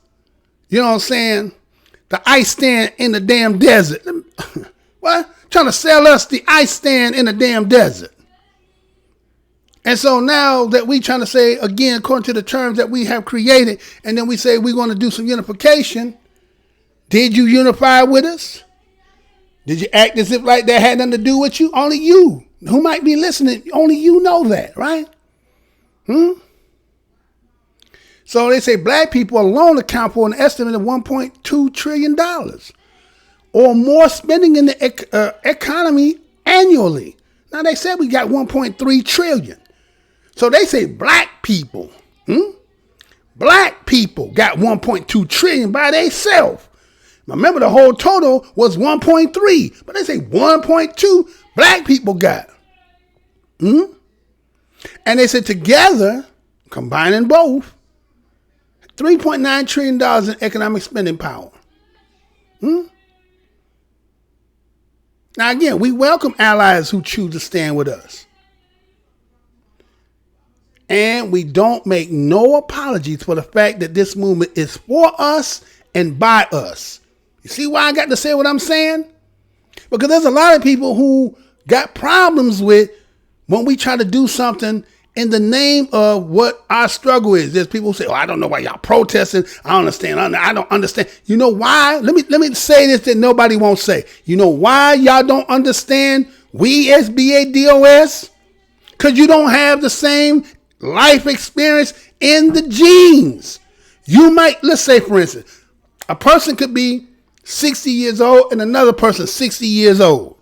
you know what I'm saying, the ice stand in the damn desert. What? Trying to sell us the ice stand in the damn desert. And so now that we trying to say, again, according to the terms that we have created, and then we say we're going to do some unification, did you unify with us? Did you act as if like that had nothing to do with you? Only you, who might be listening, only you know that, right? So they say black people alone account for an estimate of $1.2 trillion. or more spending in the economy annually. Now they said we got 1.3 trillion. So they say black people, black people got 1.2 trillion by themselves. Remember the whole total was 1.3, but they say 1.2 black people got. And they said together, combining both, $3.9 trillion in economic spending power. Now again, we welcome allies who choose to stand with us. And we don't make no apologies for the fact that this movement is for us and by us. You see why I got to say what I'm saying? Because there's a lot of people who got problems with when we try to do something in the name of what our struggle is. There's people who say, oh, I don't know why y'all protesting. I don't understand. I don't understand. You know why? Let me say this that nobody won't say. You know why y'all don't understand we SBADOS? Because you don't have the same life experience in the genes. You might, let's say for instance, a person could be 60 years old and another person 60 years old,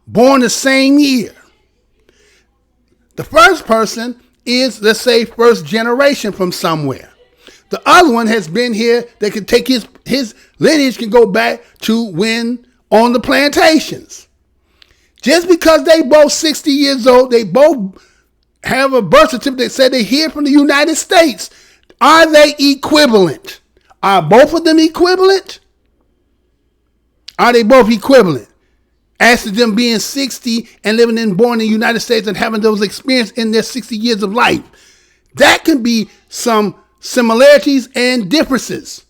born the same year. The first person is, let's say, first generation from somewhere. The other one has been here. They can take his lineage can go back to when on the plantations. Just because they both 60 years old, they both have a birth certificate that said they're here from the United States. Are they equivalent? Are both of them equivalent? Are they both equivalent? As to them being 60 and living and born in the United States and having those experiences in their 60 years of life. That can be some similarities and differences.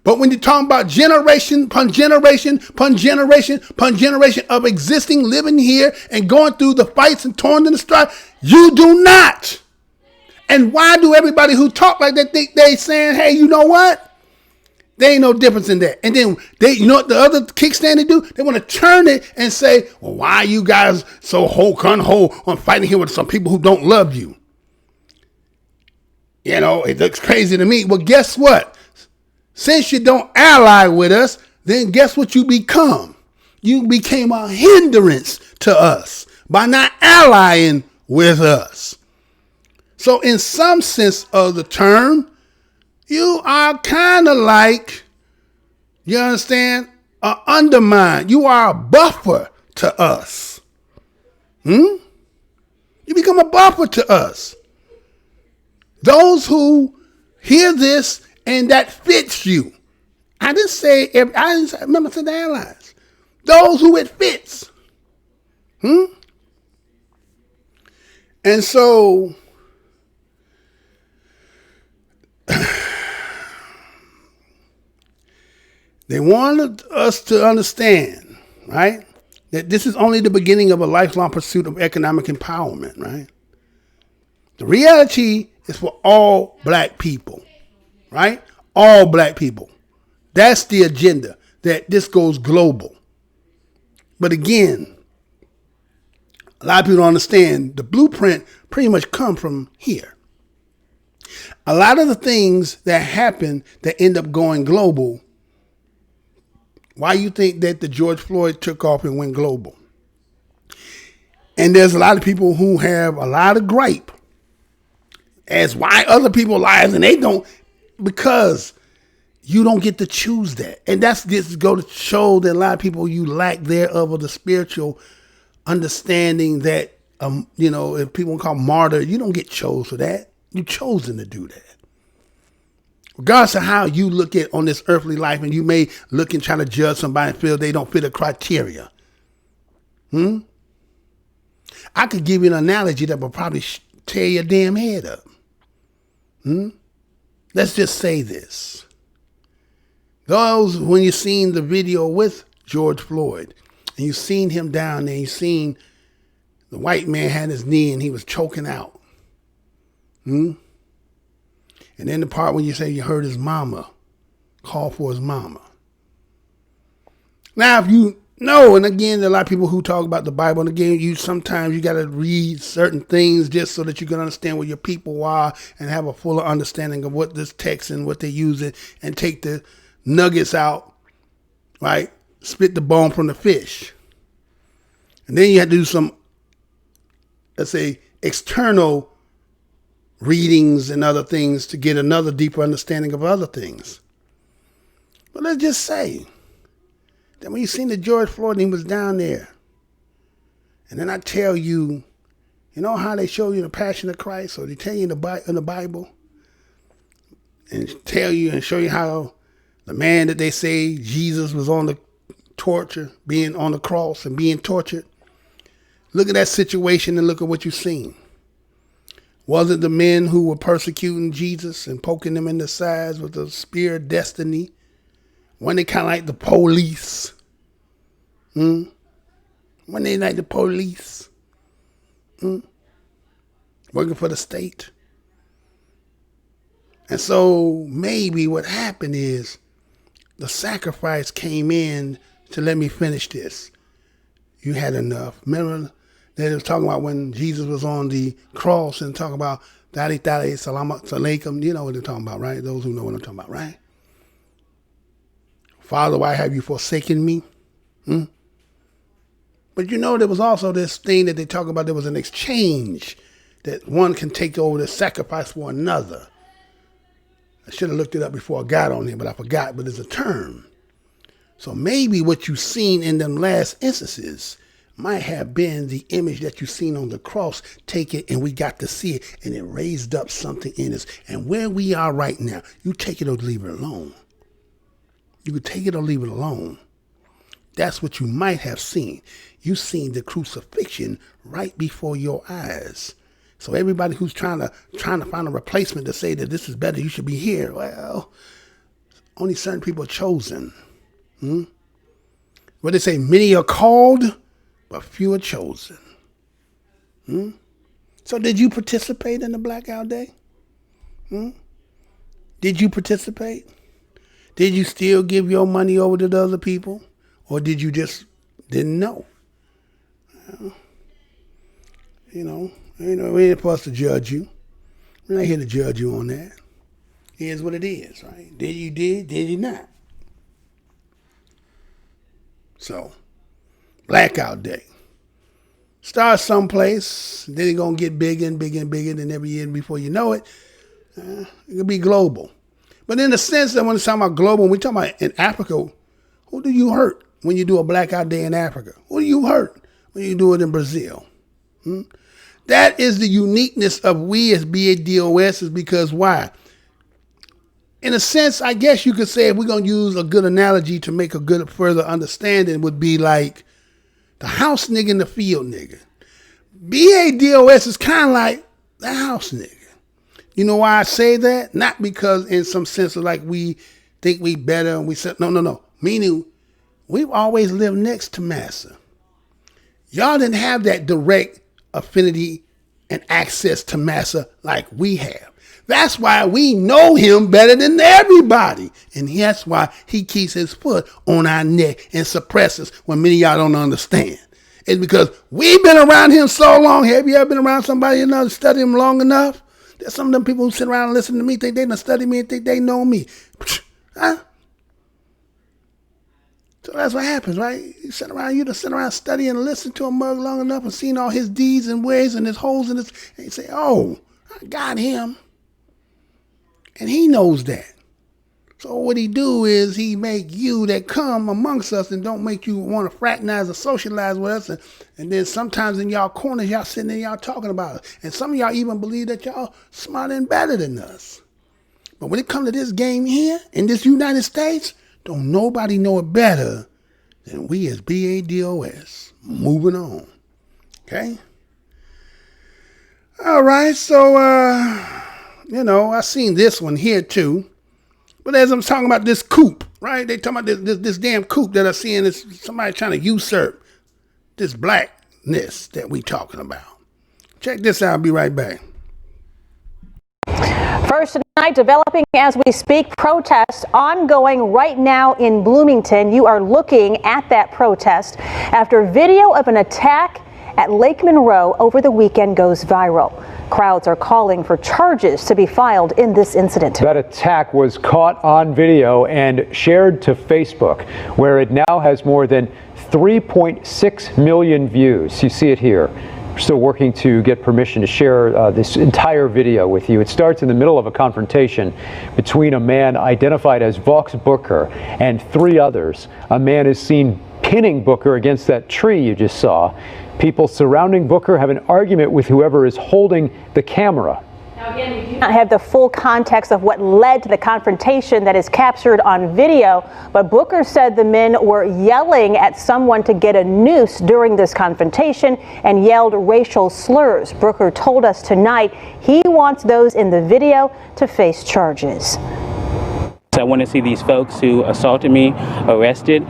But when you're talking about generation upon generation upon generation upon generation of existing, living here and going through the fights and torn in the strife, you do not. And why do everybody who talk like that think they saying, hey, you know what? There ain't no difference in that. And then they, you know what the other kickstand they do? They want to turn it and say, well, why are you guys so gun-ho on fighting here with some people who don't love you? You know, it looks crazy to me. Well, guess what? Since you don't ally with us, then guess what you become? You became a hindrance to us by not allying with us. So in some sense of the term, you are kind of like, you understand, undermine. You are a buffer to us. You become a buffer to us. Those who hear this and that fits you. I didn't say, remember I said the allies. Those who it fits. And so, they wanted us to understand, right, that this is only the beginning of a lifelong pursuit of economic empowerment, right? The reality is for all black people, right? All black people. That's the agenda, that this goes global. But again, a lot of people don't understand the blueprint pretty much come from here. A lot of the things that happen that end up going global, why you think that the George Floyd took off and went global? And there's a lot of people who have a lot of gripe as why other people's lives and they don't, because you don't get to choose that. And that's just go to show that a lot of people, you lack thereof of the spiritual understanding that, you know, if people call martyr, you don't get chose for that. You've chosen to do that. Regardless of how you look at on this earthly life, and you may look and try to judge somebody and feel they don't fit a criteria. I could give you an analogy that will probably tear your damn head up. Let's just say this. Those, when you seen the video with George Floyd, and you seen him down there, you seen the white man had his knee and he was choking out. And then the part when you say you heard his mama call for his mama. Now, if you know, and again, there are a lot of people who talk about the Bible, and again, sometimes you got to read certain things just so that you can understand where your people are and have a fuller understanding of what this text and what they use it, and take the nuggets out, right? split the bone from the fish. And then you had to do some, let's say, external readings and other things to get another deeper understanding of other things. But let's just say that when you seen the George Floyd and he was down there, and then I tell you, you know how they show you the Passion of Christ, or they tell you in the Bible, and tell you and show you how the man that they say Jesus was on the torture, being on the cross and being tortured. Look at that situation and look at what you've seen. Was it the men who were persecuting Jesus and poking him in the sides with the spear of destiny? When they kind of like the police? When they like the police? Working for the state? And so maybe what happened is the sacrifice came in to let me finish this. You had enough. Remember they was talking about when Jesus was on the cross and talking about Dali Dali Salamat Alaikum. You know what they're talking about, right? Those who know what I'm talking about, right? Father, why have you forsaken me? But you know, there was also this thing that they talk about. There was an exchange that one can take over the sacrifice for another. I should have looked it up before I got on here, but I forgot. But there's a term. So maybe what you've seen in them last instances might have been the image that you've seen on the cross. Take it and we got to see it, and it raised up something in us. And where we are right now, you take it or leave it alone. You could take it or leave it alone. That's what you might have seen. You've seen the crucifixion right before your eyes. So everybody who's trying to find a replacement to say that this is better, you should be here. Well, only certain people are chosen. What they say, many are called, but few are chosen. So did you participate in the Blackout Day? Did you participate? Did you still give your money over to the other people? Or did you just didn't know? Well, we ain't supposed to judge you. We're not here to judge you on that. Here's what it is, right? Did you not? So, Blackout Day. Start someplace, then it's going to get bigger and bigger and bigger, and every year before you know it, it'll be global. But in the sense that when we're talking about global, when we're talking about in Africa, who do you hurt when you do a Blackout Day in Africa? Who do you hurt when you do it in Brazil? That is the uniqueness of we as BADOS, is because why? In a sense, I guess you could say, if we're going to use a good analogy to make a good further understanding, would be like the house nigga and the field nigga. BADOS is kind of like the house nigga. You know why I say that? Not because in some sense of like we think we better and we said, no. Meaning we've always lived next to Massa. Y'all didn't have that direct affinity and access to Massa like we have. That's why we know him better than everybody. And that's why he keeps his foot on our neck and suppresses when many of y'all don't understand. It's because we've been around him so long. Have you ever been around somebody and studied him long enough? There's some of them people who sit around and listen to me, think they done study me and think they know me. Huh? So that's what happens, right? You sit around studying and listen to a mug long enough and seeing all his deeds and ways and his holes in his, and you say, oh, I got him. And he knows that. So what he do is he make you that come amongst us and don't make you want to fraternize or socialize with us. And then sometimes in y'all corners, y'all sitting there, y'all talking about it. And some of y'all even believe that y'all smarter and better than us. But when it comes to this game here, in this United States, don't nobody know it better than we as BADOS. Moving on. Okay? All right, so, I seen this one here too. But as I'm talking about this coup, right? They talking about this damn coup that I'm seeing is somebody trying to usurp this blackness that we talking about. Check this out. I'll be right back. First tonight, developing as we speak, protests ongoing right now in Bloomington. You are looking at that protest after video of an attack at Lake Monroe over the weekend goes viral. Crowds are calling for charges to be filed in this incident. That attack was caught on video and shared to Facebook, where it now has more than 3.6 million views. You see it here. We're still working to get permission to share this entire video with you. It starts in the middle of a confrontation between a man identified as Vox Booker and 3 others. A man is seen pinning Booker against that tree you just saw. People surrounding Booker have an argument with whoever is holding the camera. Now again, we do not have the full context of what led to the confrontation that is captured on video, but Booker said the men were yelling at someone to get a noose during this confrontation and yelled racial slurs. Booker told us tonight he wants those in the video to face charges. I want to see these folks who assaulted me arrested.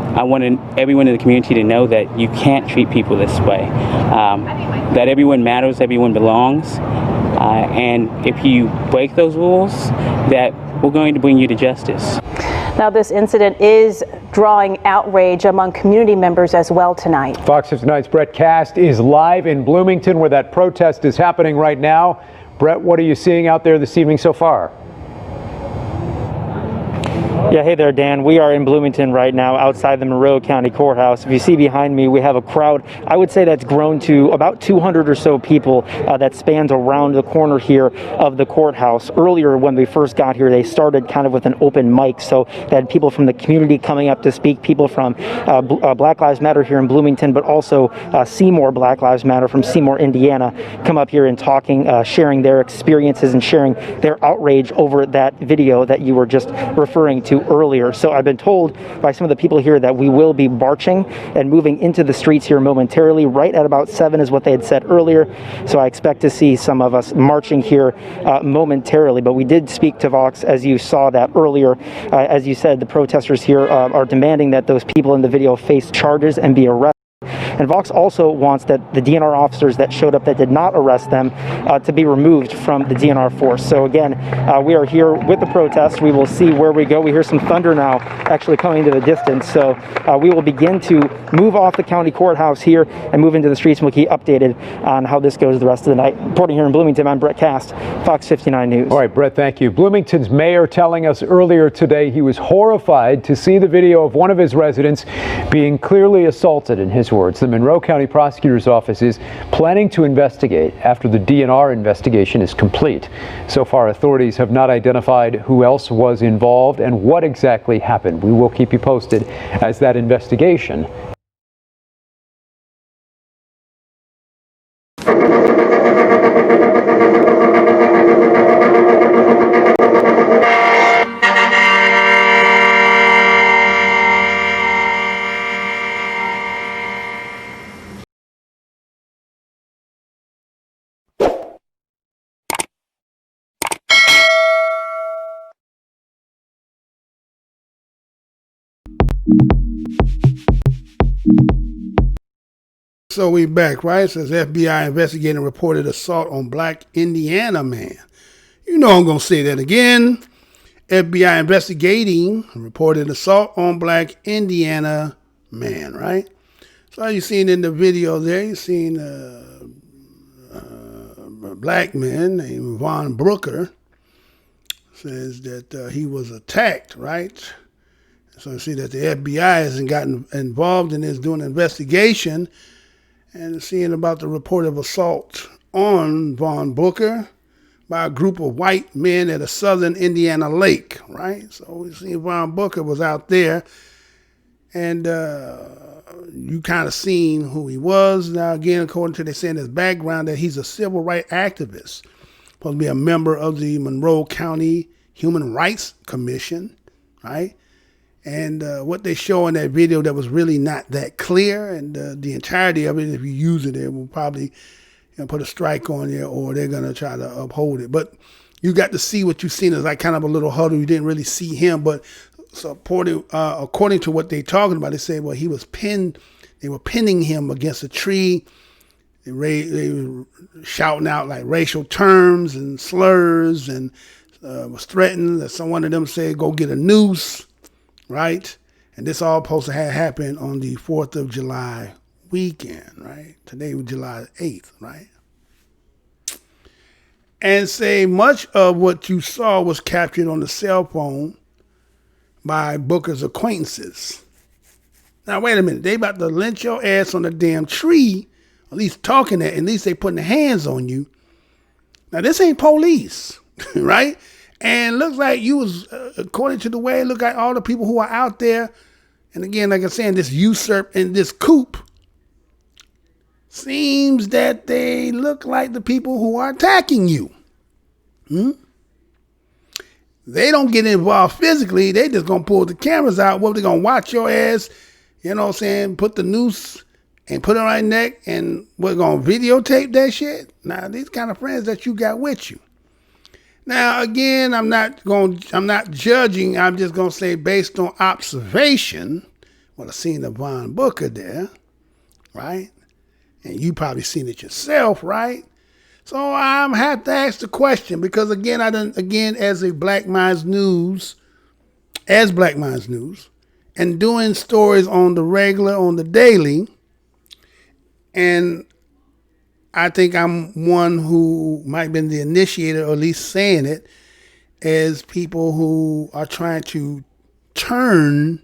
I want everyone in the community to know that you can't treat people this way, that everyone matters, everyone belongs, and if you break those rules, that we're going to bring you to justice. Now, this incident is drawing outrage among community members as well tonight. Fox 59's Brett Cast is live in Bloomington, where that protest is happening right now. Brett, what are you seeing out there this evening so far? Yeah, hey there, Dan. We are in Bloomington right now outside the Monroe County Courthouse. If you see behind me, we have a crowd, I would say that's grown to about 200 or so people that spans around the corner here of the courthouse. Earlier, when we first got here, they started kind of with an open mic, so they had people from the community coming up to speak, people from Black Lives Matter here in Bloomington, but also Seymour Black Lives Matter from Seymour, Indiana, come up here and talking, sharing their experiences and sharing their outrage over that video that you were just referring to earlier. So I've been told by some of the people here that we will be marching and moving into the streets here momentarily. Right at about 7 is what they had said earlier. So I expect to see some of us marching here momentarily. But we did speak to Vox, as you saw that earlier. As you said, the protesters here are demanding that those people in the video face charges and be arrested. And Vox also wants that the DNR officers that showed up that did not arrest them to be removed from the DNR force. So again, we are here with the protest. We will see where we go. We hear some thunder now actually coming into the distance. So we will begin to move off the county courthouse here and move into the streets, and we'll keep updated on how this goes the rest of the night. Reporting here in Bloomington, I'm Brett Cast, Fox 59 News. All right, Brett, thank you. Bloomington's mayor telling us earlier today he was horrified to see the video of one of his residents being clearly assaulted, in his words. The Monroe County Prosecutor's Office is planning to investigate after the DNR investigation is complete. So far, authorities have not identified who else was involved and what exactly happened. We will keep you posted as that investigation. So we back, right? It says FBI investigating reported assault on black Indiana man. You know I'm going to say that again. FBI investigating reported assault on black Indiana man, right? So you seen in the video there, you seen a black man named Von Brooker says that he was attacked, right? So you see that the FBI hasn't gotten involved in this, doing an investigation, and seeing about the report of assault on Von Booker by a group of white men at a southern Indiana lake, right? So we see Von Booker was out there, and you kind of seen who he was. Now, again, according to they saying his background, that he's a civil rights activist, supposed to be a member of the Monroe County Human Rights Commission, right? And what they show in that video that was really not that clear, and the entirety of it, if you use it, they will probably put a strike on you, or they're going to try to uphold it. But you got to see what you've seen as like kind of a little huddle. You didn't really see him, but according to what they're talking about, they say, well, he was pinned. They were pinning him against a tree. They were shouting out like racial terms and slurs, and was threatened. That one of them said, go get a noose. Right? And this all supposed to have happened on the 4th of July weekend, right? Today was July 8th, right? And say much of what you saw was captured on the cell phone by Booker's acquaintances. Now, wait a minute. They about to lynch your ass on the damn tree, at least talking at least they putting their hands on you. Now, this ain't police, right? And looks like you was, according to the way it looked like all the people who are out there, and again, like I'm saying, this usurp and this coup, seems that they look like the people who are attacking you. They don't get involved physically. They just going to pull the cameras out. What, they going to watch your ass, you know what I'm saying, put the noose and put it on your neck, and we're going to videotape that shit? Now, these kind of friends that you got with you. Now, again, I'm not judging. I'm just going to say based on observation, well, I seen the Von Booker there, right? And you probably seen it yourself, right? So I'm have to ask the question because again, as Black Minds News, and doing stories on the regular, on the daily, and I think I'm one who might have been the initiator, or at least saying it, as people who are trying to turn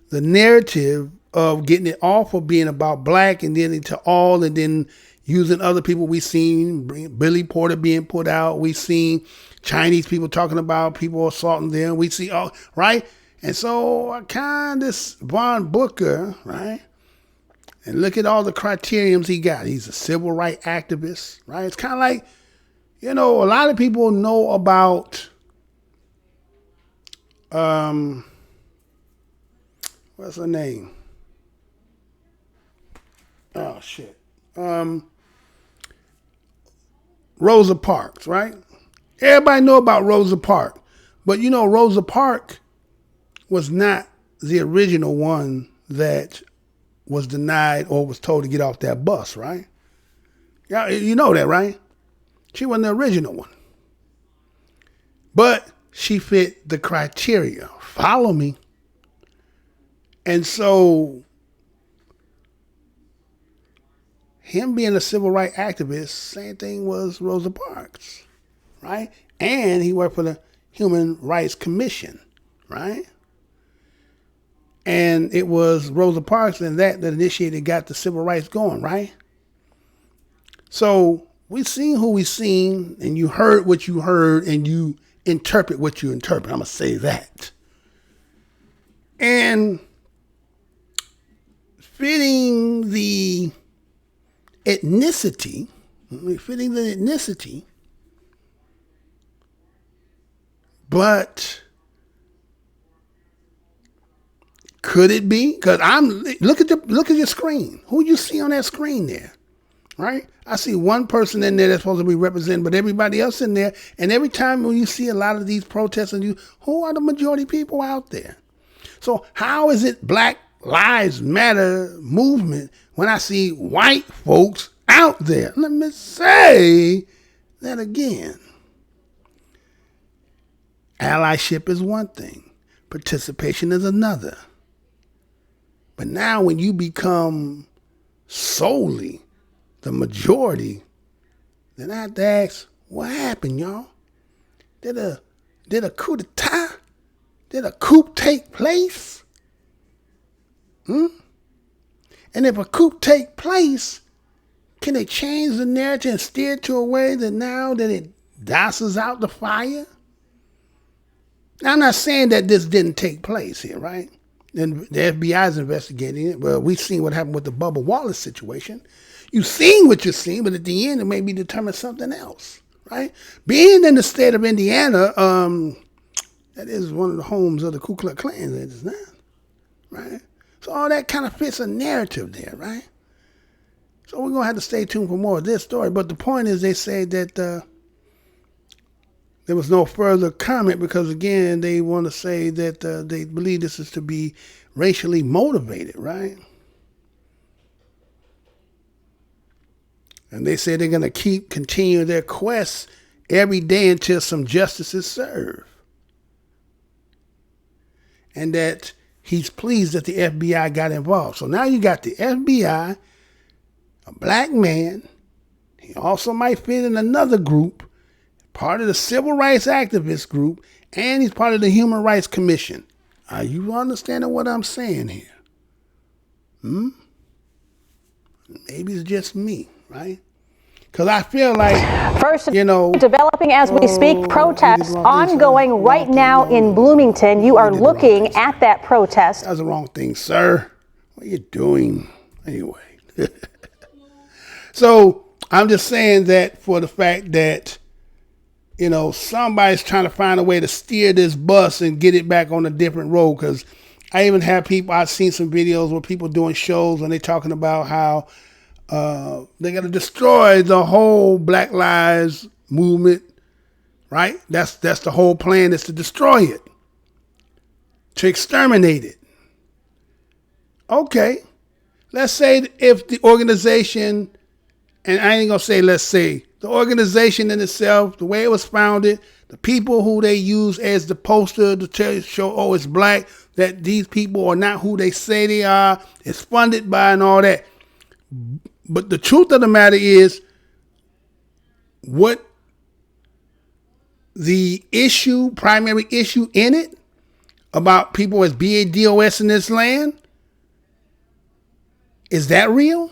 the narrative of getting it off of being about black and then into all, and then using other people. We seen Billy Porter being put out. We seen Chinese people talking about people assaulting them. We see all right. And so I kind of Von Booker, right? And look at all the criteriums he got. He's a civil rights activist, right? It's kind of like, you know, a lot of people know about what's her name? Oh shit. Rosa Parks, right? Everybody know about Rosa Parks. But you know, Rosa Parks was not the original one that was denied or was told to get off that bus, right? Yeah, you know that, right? She wasn't the original one. But she fit the criteria. Follow me. And so him being a civil rights activist, same thing was Rosa Parks, right? And he worked for the Human Rights Commission, right? And it was Rosa Parks and that initiated, got the civil rights going, right? So we seen who we seen, and you heard what you heard, and you interpret what you interpret. I'm going to say that. And fitting the ethnicity, but could it be? Because look at your screen. Who you see on that screen there, right? I see one person in there that's supposed to be represented, but everybody else in there. And every time when you see a lot of these protests, who are the majority people out there? So how is it Black Lives Matter movement when I see white folks out there? Let me say that again. Allyship is one thing. Participation is another. But now when you become solely the majority, then I have to ask, what happened, y'all? Did a coup d'etat? Did a coup take place? And if a coup take place, can they change the narrative and steer it to a way that now that it douses out the fire? Now, I'm not saying that this didn't take place here, right? And the FBI is investigating it. Well, we've seen what happened with the Bubba Wallace situation. You've seen what you've seen, but at the end, it may be determined something else, right? Being in the state of Indiana, that is one of the homes of the Ku Klux Klan, is not, right? So all that kind of fits a narrative there, right? So we're going to have to stay tuned for more of this story. But the point is, they say that there was no further comment because, again, they want to say that they believe this is to be racially motivated, right? And they say they're going to continue their quest every day until some justice is served. And that he's pleased that the FBI got involved. So now you got the FBI, a black man. He also might fit in another group, part of the civil rights activist group, and he's part of the Human Rights Commission. Are you understanding what I'm saying here? Maybe it's just me, right? Because I feel like, first, developing as we speak, protests ongoing right now in Bloomington. You are looking at that protest. That's the wrong thing, sir. What are you doing? Anyway. So I'm just saying that for the fact that, somebody's trying to find a way to steer this bus and get it back on a different road. Because I even have people, I've seen some videos where people doing shows and they're talking about how they're going to destroy the whole Black Lives movement, right? That's the whole plan, is to destroy it, to exterminate it. Okay, let's say if the organization, and I ain't going to say let's say, the organization in itself, the way it was founded, the people who they use as the poster to show, oh, it's black, that these people are not who they say they are, it's funded by and all that. But the truth of the matter is, what the primary issue in it, about people as BADOS in this land, is that real?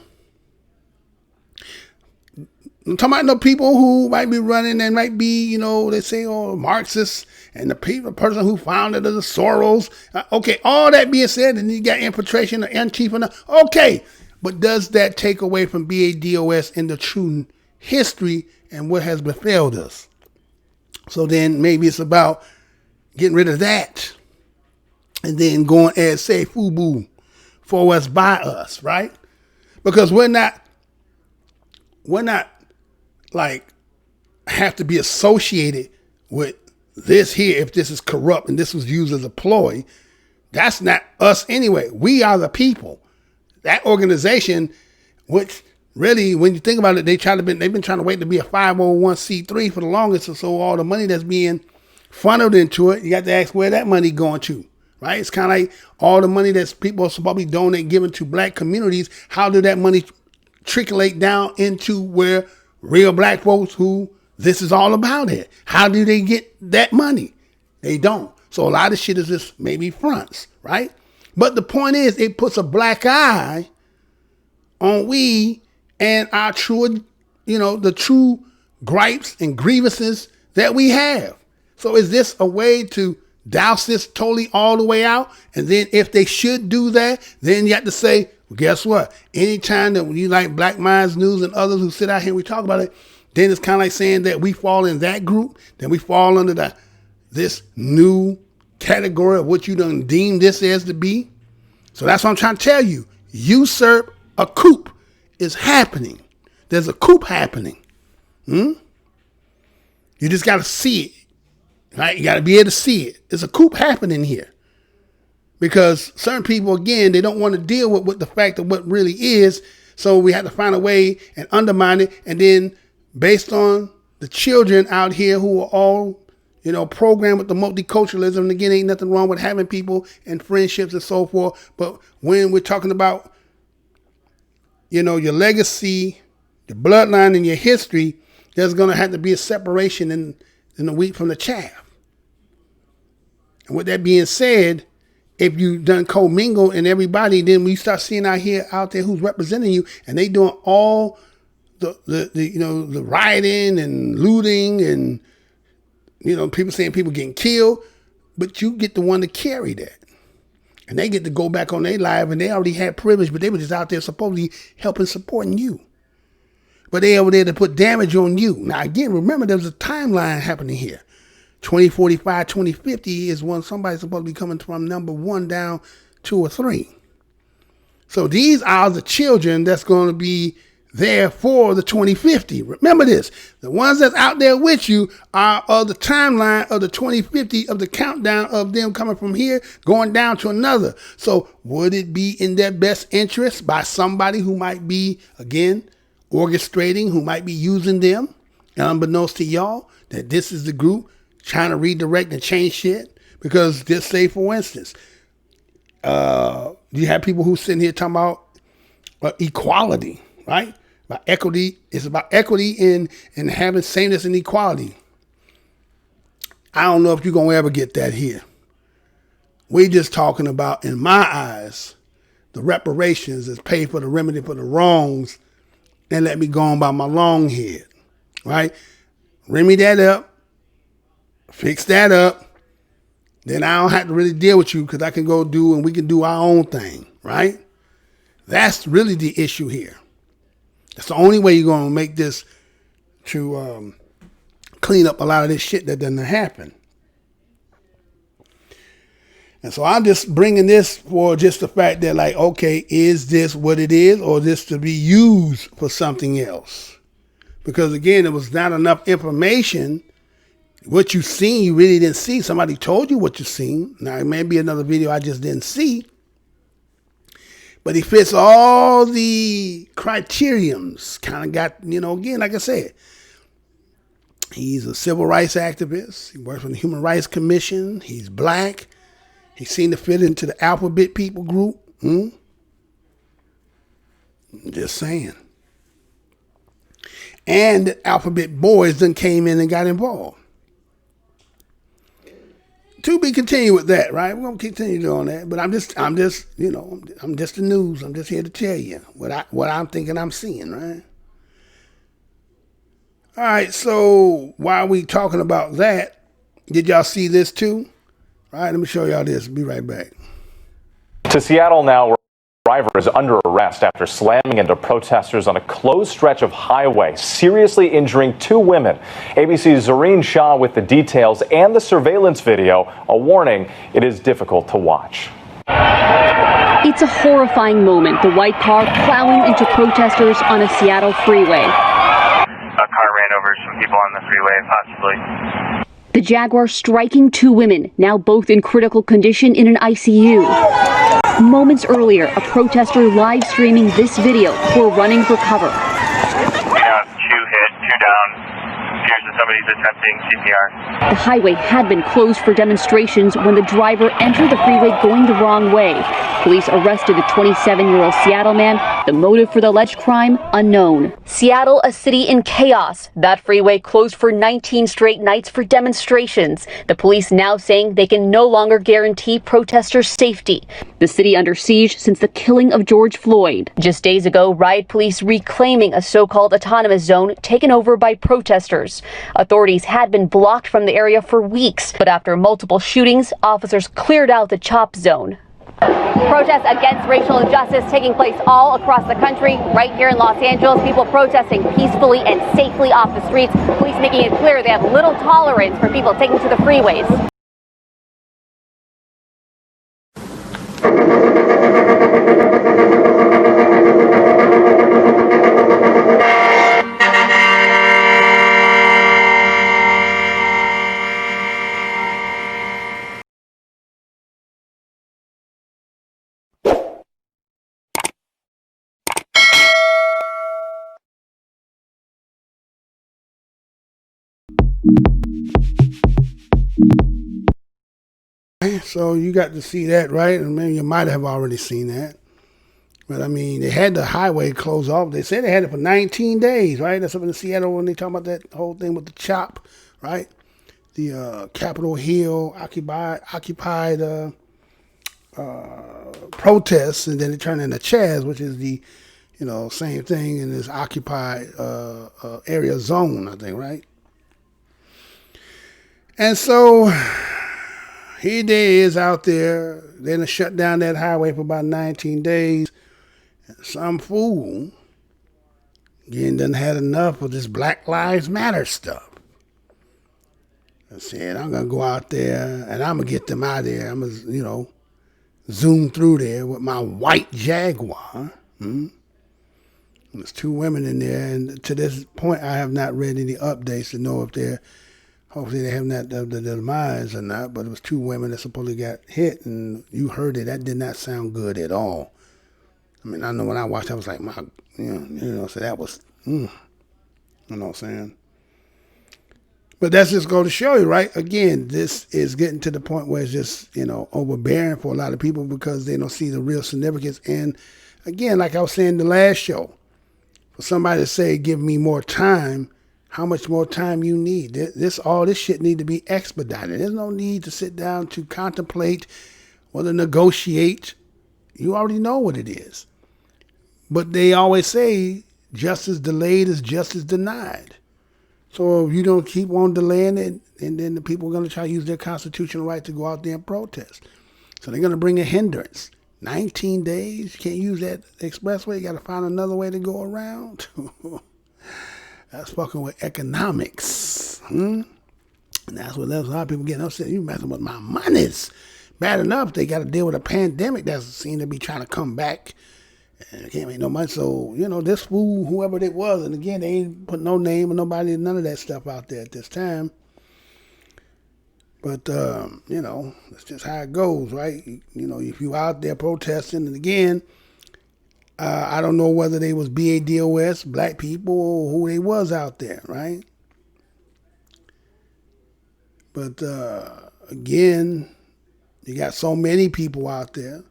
I'm talking about the people who might be running and might be, they say, Marxists, and the person who founded the Soros. Okay, all that being said, and you got infiltration of Antifa. Okay, but does that take away from BADOS in the true history and what has befelled us? So then maybe it's about getting rid of that and then going and say FUBU, for us, by us, right? Because we're not like have to be associated with this here if this is corrupt and this was used as a ploy. That's not us anyway. We are the people. That organization, which really, when you think about it, they've been trying to wait to be a 501c3 for the longest, so all the money that's being funneled into it, you got to ask where that money going to, right? It's kind of like all the money that people are supposed to be donating, giving to black communities. How did that money trickle down into where real black folks who this is all about it? How do they get that money? They don't. So a lot of shit is just maybe fronts, right? But the point is, it puts a black eye on we and our true, the true gripes and grievances that we have. So is this a way to douse this totally all the way out? And then if they should do that, then you have to say, well, guess what? Anytime that you like Black Minds News and others who sit out here and we talk about it, then it's kind of like saying that we fall in that group, then we fall under this new category of what you done deem this as to be. So that's what I'm trying to tell you. Usurp a coup is happening. There's a coup happening. You just got to see it, right? You got to be able to see it. There's a coup happening here. Because certain people, again, they don't want to deal with the fact of what really is. So we have to find a way and undermine it. And then based on the children out here who are all, programmed with the multiculturalism, and again, ain't nothing wrong with having people and friendships and so forth. But when we're talking about, your legacy, your bloodline, and your history, there's going to have to be a separation in the wheat from the chaff. And with that being said, if you done commingle and everybody, then we start seeing out there who's representing you, and they doing all the rioting and looting and people saying people getting killed, but you get the one to carry that, and they get to go back on their life, and they already had privilege, but they were just out there supposedly helping, supporting you, but they over there to put damage on you. Now again, remember there's a timeline happening here. 2045, 2050 is when somebody's supposed to be coming from number 1 down 2 or 3. So these are the children that's going to be there for the 2050. Remember this. The ones that's out there with you are of the timeline of the 2050, of the countdown of them coming from here, going down to another. So would it be in their best interest by somebody who might be, again, orchestrating, who might be using them, unbeknownst to y'all, that this is the group trying to redirect and change shit? Because just say, for instance, You have people who sitting here talking about equality, right? About equity. It's about equity in having sameness and equality. I don't know if you're going to ever get that here. We're just talking about, in my eyes, the reparations that's paid for the remedy for the wrongs and let me go on by my long head, right? Remedy that up, fix that up, then I don't have to really deal with you because I can go do and we can do our own thing, right? That's really the issue here. That's the only way you're going to make this to clean up a lot of this shit that doesn't happen. And so I'm just bringing this for just the fact that, like, okay, is this what it is, or is this to be used for something else? Because again, there was not enough information. What you seen, you really didn't see. Somebody told you what you seen. Now, it may be another video I just didn't see. But he fits all the criteriums. Kind of got, again, like I said, he's a civil rights activist. He works for the Human Rights Commission. He's black. He seemed to fit into the alphabet people group. I'm just saying. And the alphabet boys then came in and got involved. To be continued with that, right? We're gonna continue doing that. But I'm just, I'm just the news. I'm just here to tell you what I'm thinking I'm seeing, right? All right, so while we talking about that, did y'all see this too? All right, let me show y'all this. Be right back. To Seattle now, where a driver is under arrest after slamming into protesters on a closed stretch of highway, seriously injuring 2 women. ABC's Zareen Shah with the details and the surveillance video. A warning, it is difficult to watch. It's a horrifying moment. The white car plowing into protesters on a Seattle freeway. A car ran over some people on the freeway, possibly. The Jaguar striking 2 women, now both in critical condition in an ICU. Moments earlier, a protester live streaming this video before running for cover. 2 hit, 2 down. Appears that somebody's attempting CPR. The highway had been closed for demonstrations when the driver entered the freeway going the wrong way. Police arrested the 27-year-old Seattle man. The motive for the alleged crime, unknown. Seattle, a city in chaos. That freeway closed for 19 straight nights for demonstrations. The police now saying they can no longer guarantee protesters' safety. The city under siege since the killing of George Floyd. Just days ago, riot police reclaiming a so-called autonomous zone taken over by protesters. Authorities had been blocked from the area for weeks, but after multiple shootings, officers cleared out the CHOP zone. Protests against racial injustice taking place all across the country. Right here in Los Angeles, people protesting peacefully and safely off the streets. Police making it clear they have little tolerance for people taking to the freeways. So you got to see that, right? And maybe you might have already seen that. But I mean, they had the highway closed off. They said they had it for 19 days, right? That's up in Seattle when they talk about that whole thing with the CHOP, right? The Capitol Hill occupied protests, and then it turned into Chaz, which is the, same thing in this occupied area zone, I think, right? And so here they is out there. They done shut down that highway for about 19 days. Some fool again done had enough of this Black Lives Matter stuff. I said, I'm gonna go out there and I'm gonna get them out of there. I'm gonna, zoom through there with my white Jaguar. There's 2 women in there, and to this point, I have not read any updates to know if they're. Hopefully they have not the demise or not, but it was 2 women that supposedly got hit, and you heard it. That did not sound good at all. I mean, I know when I watched, I was like, so that was, you know what I'm saying? But that's just going to show you, right? Again, this is getting to the point where it's just, overbearing for a lot of people because they don't see the real significance. And again, like I was saying in the last show, for somebody to say, give me more time, how much more time you need? All this shit need to be expedited. There's no need to sit down to contemplate or to negotiate. You already know what it is. But they always say, justice delayed is justice denied. So if you don't keep on delaying it, and then the people are going to try to use their constitutional right to go out there and protest. So they're going to bring a hindrance. 19 days, you can't use that expressway, you got to find another way to go around. That's fucking with economics. And that's what a lot of people getting upset. You messing with my monies. Bad enough, they got to deal with a pandemic that seems to be trying to come back. And can't make no money. So, this fool, whoever it was, and again, they ain't put no name or nobody, none of that stuff out there at this time. But, that's just how it goes, right? If you out there protesting, and again, I don't know whether they was BADOS, black people, or who they was out there, right? But, again, you got so many people out there.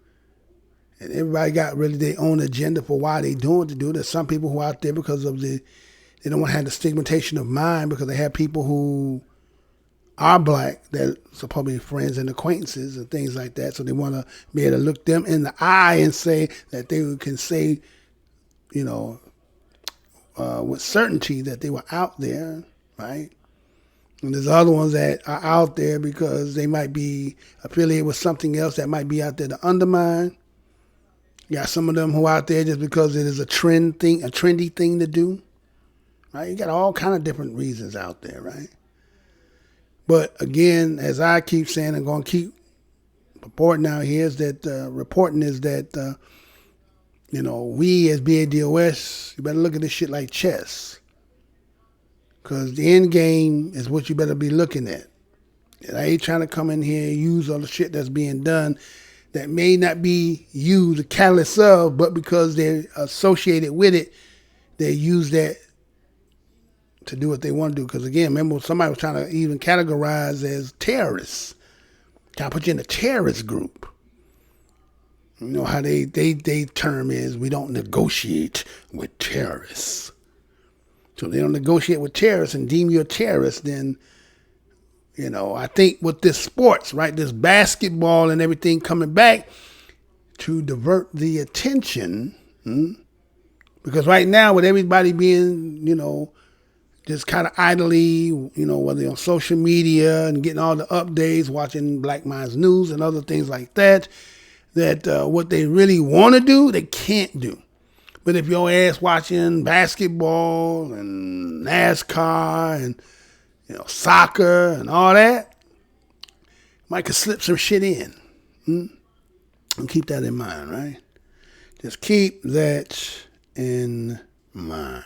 And everybody got really their own agenda for why they doing what they do. There's some people who are out there because of they don't want to have the stigmatization of mind because they have people who are black that supposed to be friends and acquaintances and things like that. So they want to be able to look them in the eye and say that they can say, with certainty that they were out there, right? And there's other ones that are out there because they might be affiliated with something else that might be out there to undermine. You got some of them who are out there just because it is a trendy thing to do, right? You got all kind of different reasons out there, right? But again, as I keep saying, I'm going to keep reporting out here is that we as BADOS, you better look at this shit like chess, because the end game is what you better be looking at. And I ain't trying to come in here and use all the shit that's being done that may not be you the catalyst of, but because they're associated with it, they use that to do what they want to do. Because again, remember somebody was trying to even categorize as terrorists, trying to put you in a terrorist group. You know how they term is, we don't negotiate with terrorists. So if they don't negotiate with terrorists and deem you a terrorist, then I think with this sports, right, this basketball and everything coming back to divert the attention, because right now with everybody being, just kind of idly, whether on social media and getting all the updates, watching Black Minds News and other things like that, what they really want to do, they can't do. But if your ass watching basketball and NASCAR and soccer and all that, might could slip some shit in. And keep that in mind, right? Just keep that in mind.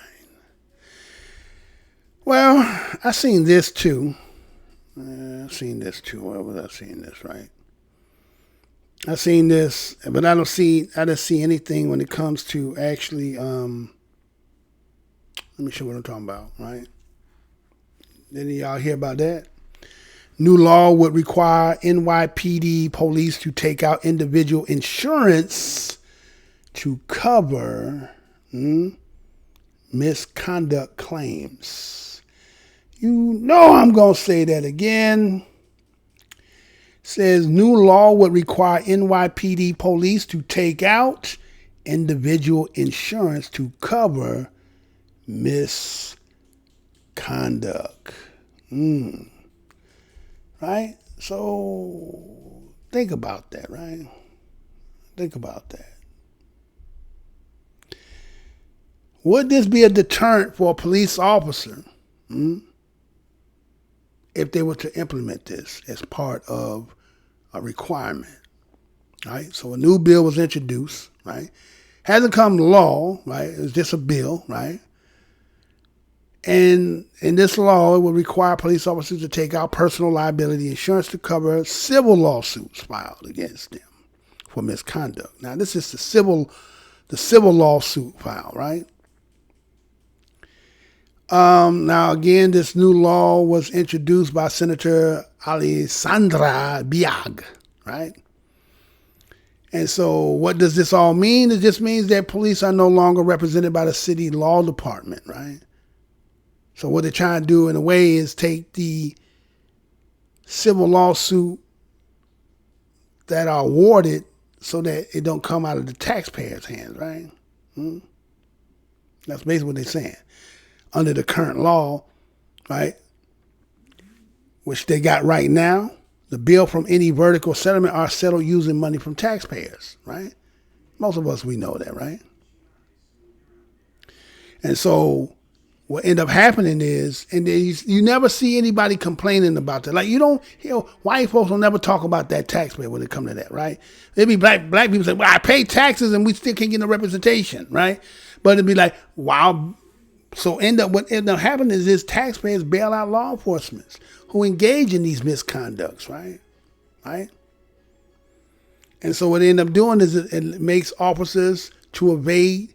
Well, I seen this too. Where was I seeing this, right? I seen this, but I didn't see anything when it comes to actually, let me show what I'm talking about, right? Didn't y'all hear about that? New law would require NYPD police to take out individual insurance to cover misconduct claims. I'm going to say that again. Says new law would require NYPD police to take out individual insurance to cover misconduct. Right? So think about that, right? Think about that. Would this be a deterrent for a police officer if they were to implement this as part of a requirement? Right? So a new bill was introduced, right? Hasn't come to law, right? It's just a bill, right? And in this law, it would require police officers to take out personal liability insurance to cover civil lawsuits filed against them for misconduct. Now, this is the civil lawsuit file, right? Now, again, this new law was introduced by Senator Alessandra Biag, right? And so what does this all mean? It just means that police are no longer represented by the city law department, right? So what they're trying to do in a way is take the civil lawsuit that are awarded so that it don't come out of the taxpayers' hands, right? That's basically what they're saying. Under the current law, right, which they got right now, the bill from any verdict or settlement are settled using money from taxpayers, right? Most of us, we know that, right? And so what end up happening is, and you never see anybody complaining about that. Like, you don't hear, white folks will never talk about that taxpayer when it comes to that, right? It'd be black people say, well, I pay taxes and we still can't get no representation, right? But it'd be like, wow. So what end up happening is this taxpayers bail out law enforcement who engage in these misconducts, right? Right? And so what they end up doing is it makes officers to evade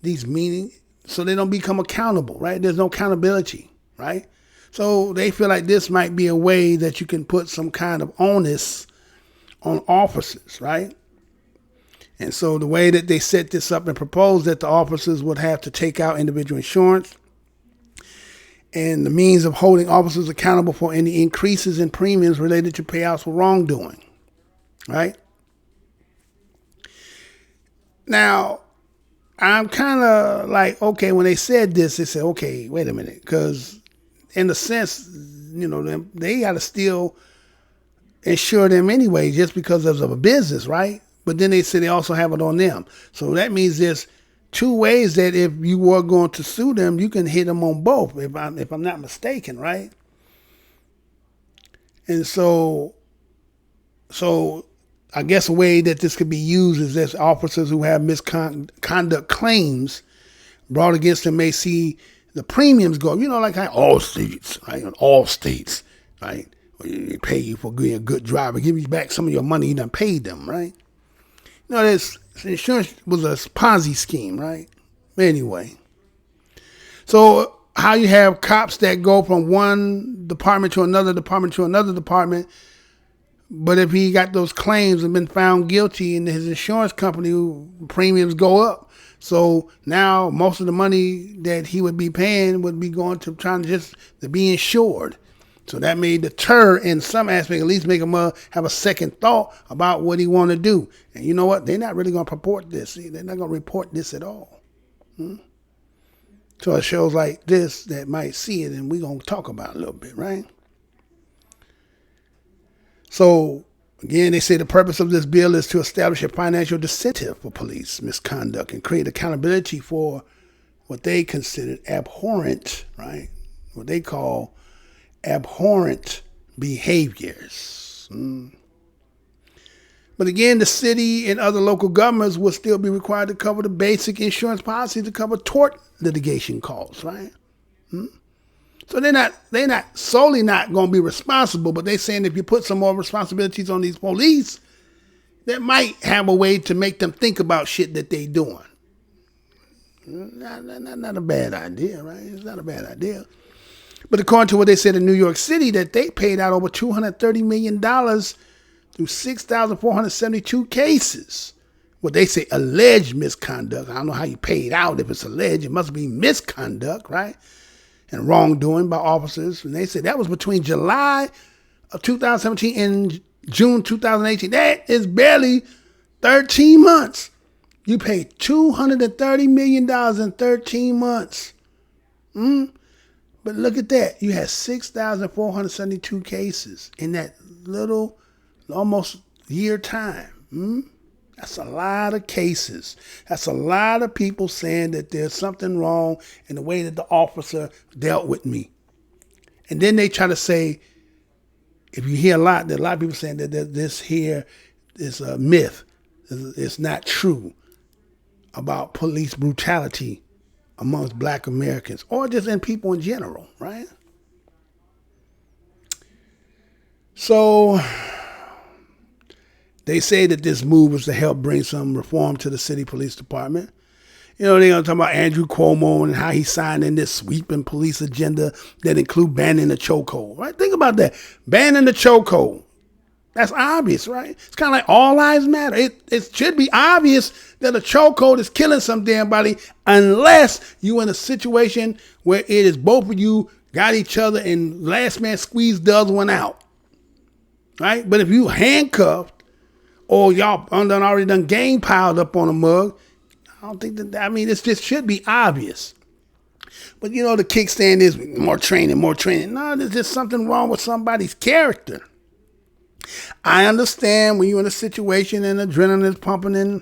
these meetings so they don't become accountable, right? There's no accountability, right? So they feel like this might be a way that you can put some kind of onus on officers, right? And so the way that they set this up and proposed that the officers would have to take out individual insurance and the means of holding officers accountable for any increases in premiums related to payouts for wrongdoing, right? Now, I'm kind of like, okay, when they said this, they said, okay, wait a minute, because in a sense, you know, they got to still insure them anyway just because of a business, right? But then they say they also have it on them. So that means there's two ways that if you were going to sue them, you can hit them on both, if I'm not mistaken, right? And so I guess a way that this could be used is that officers who have misconduct claims brought against them may see the premiums go, you know, like all states, right? In all states, right? They pay you for being a good driver, give you back some of your money you done paid them, right? You know, this insurance was a Ponzi scheme, right? Anyway. So how you have cops that go from one department to another department, but if he got those claims and been found guilty and his insurance company premiums go up. So now most of the money that he would be paying would be going to trying to just to be insured. So that may deter in some aspect, at least make him have a second thought about what he want to do. And you know what? They're not really going to purport this. See, they're not going to report this at all. So it shows like this that might see it, and we're going to talk about it a little bit, right? So, again, they say the purpose of this bill is to establish a financial incentive for police misconduct and create accountability for what they consider abhorrent, right? What they call abhorrent behaviors. But again, the city and other local governments will still be required to cover the basic insurance policy to cover tort litigation costs, right? So they're not solely not going to be responsible, but they're saying if you put some more responsibilities on these police, that might have a way to make them think about shit that they're doing. Not a bad idea, right? It's not a bad idea. But according to what they said in New York City, that they paid out over $230 million through 6,472 cases. What they say alleged misconduct. I don't know how you paid out if it's alleged. It must be misconduct, right? And wrongdoing by officers. And they say that was between July of 2017 and June 2018. That is barely 13 months. You paid $230 million in 13 months. But look at that. You had 6,472 cases in that little, almost year time. That's a lot of cases. That's a lot of people saying that there's something wrong in the way that the officer dealt with me. And then they try to say, if you hear a lot of people saying that this here is a myth. It's not true about police brutality amongst black Americans or just in people in general, right? So they say that this move was to help bring some reform to the city police department. You know, they're going to talk about Andrew Cuomo and how he signed in this sweeping police agenda that include banning the chokehold, right? Think about that. Banning the chokehold. That's obvious, right? It's kind of like all lives matter. It should be obvious that a chokehold is killing some damn body unless you're in a situation where it is both of you got each other and last man squeezed the other one out, right? But if you handcuffed or y'all already done gang piled up on a mug, I don't think that, I mean, it just should be obvious. But you know, the kickstand is more training. No, there's just something wrong with somebody's character. I understand when you're in a situation and adrenaline is pumping in,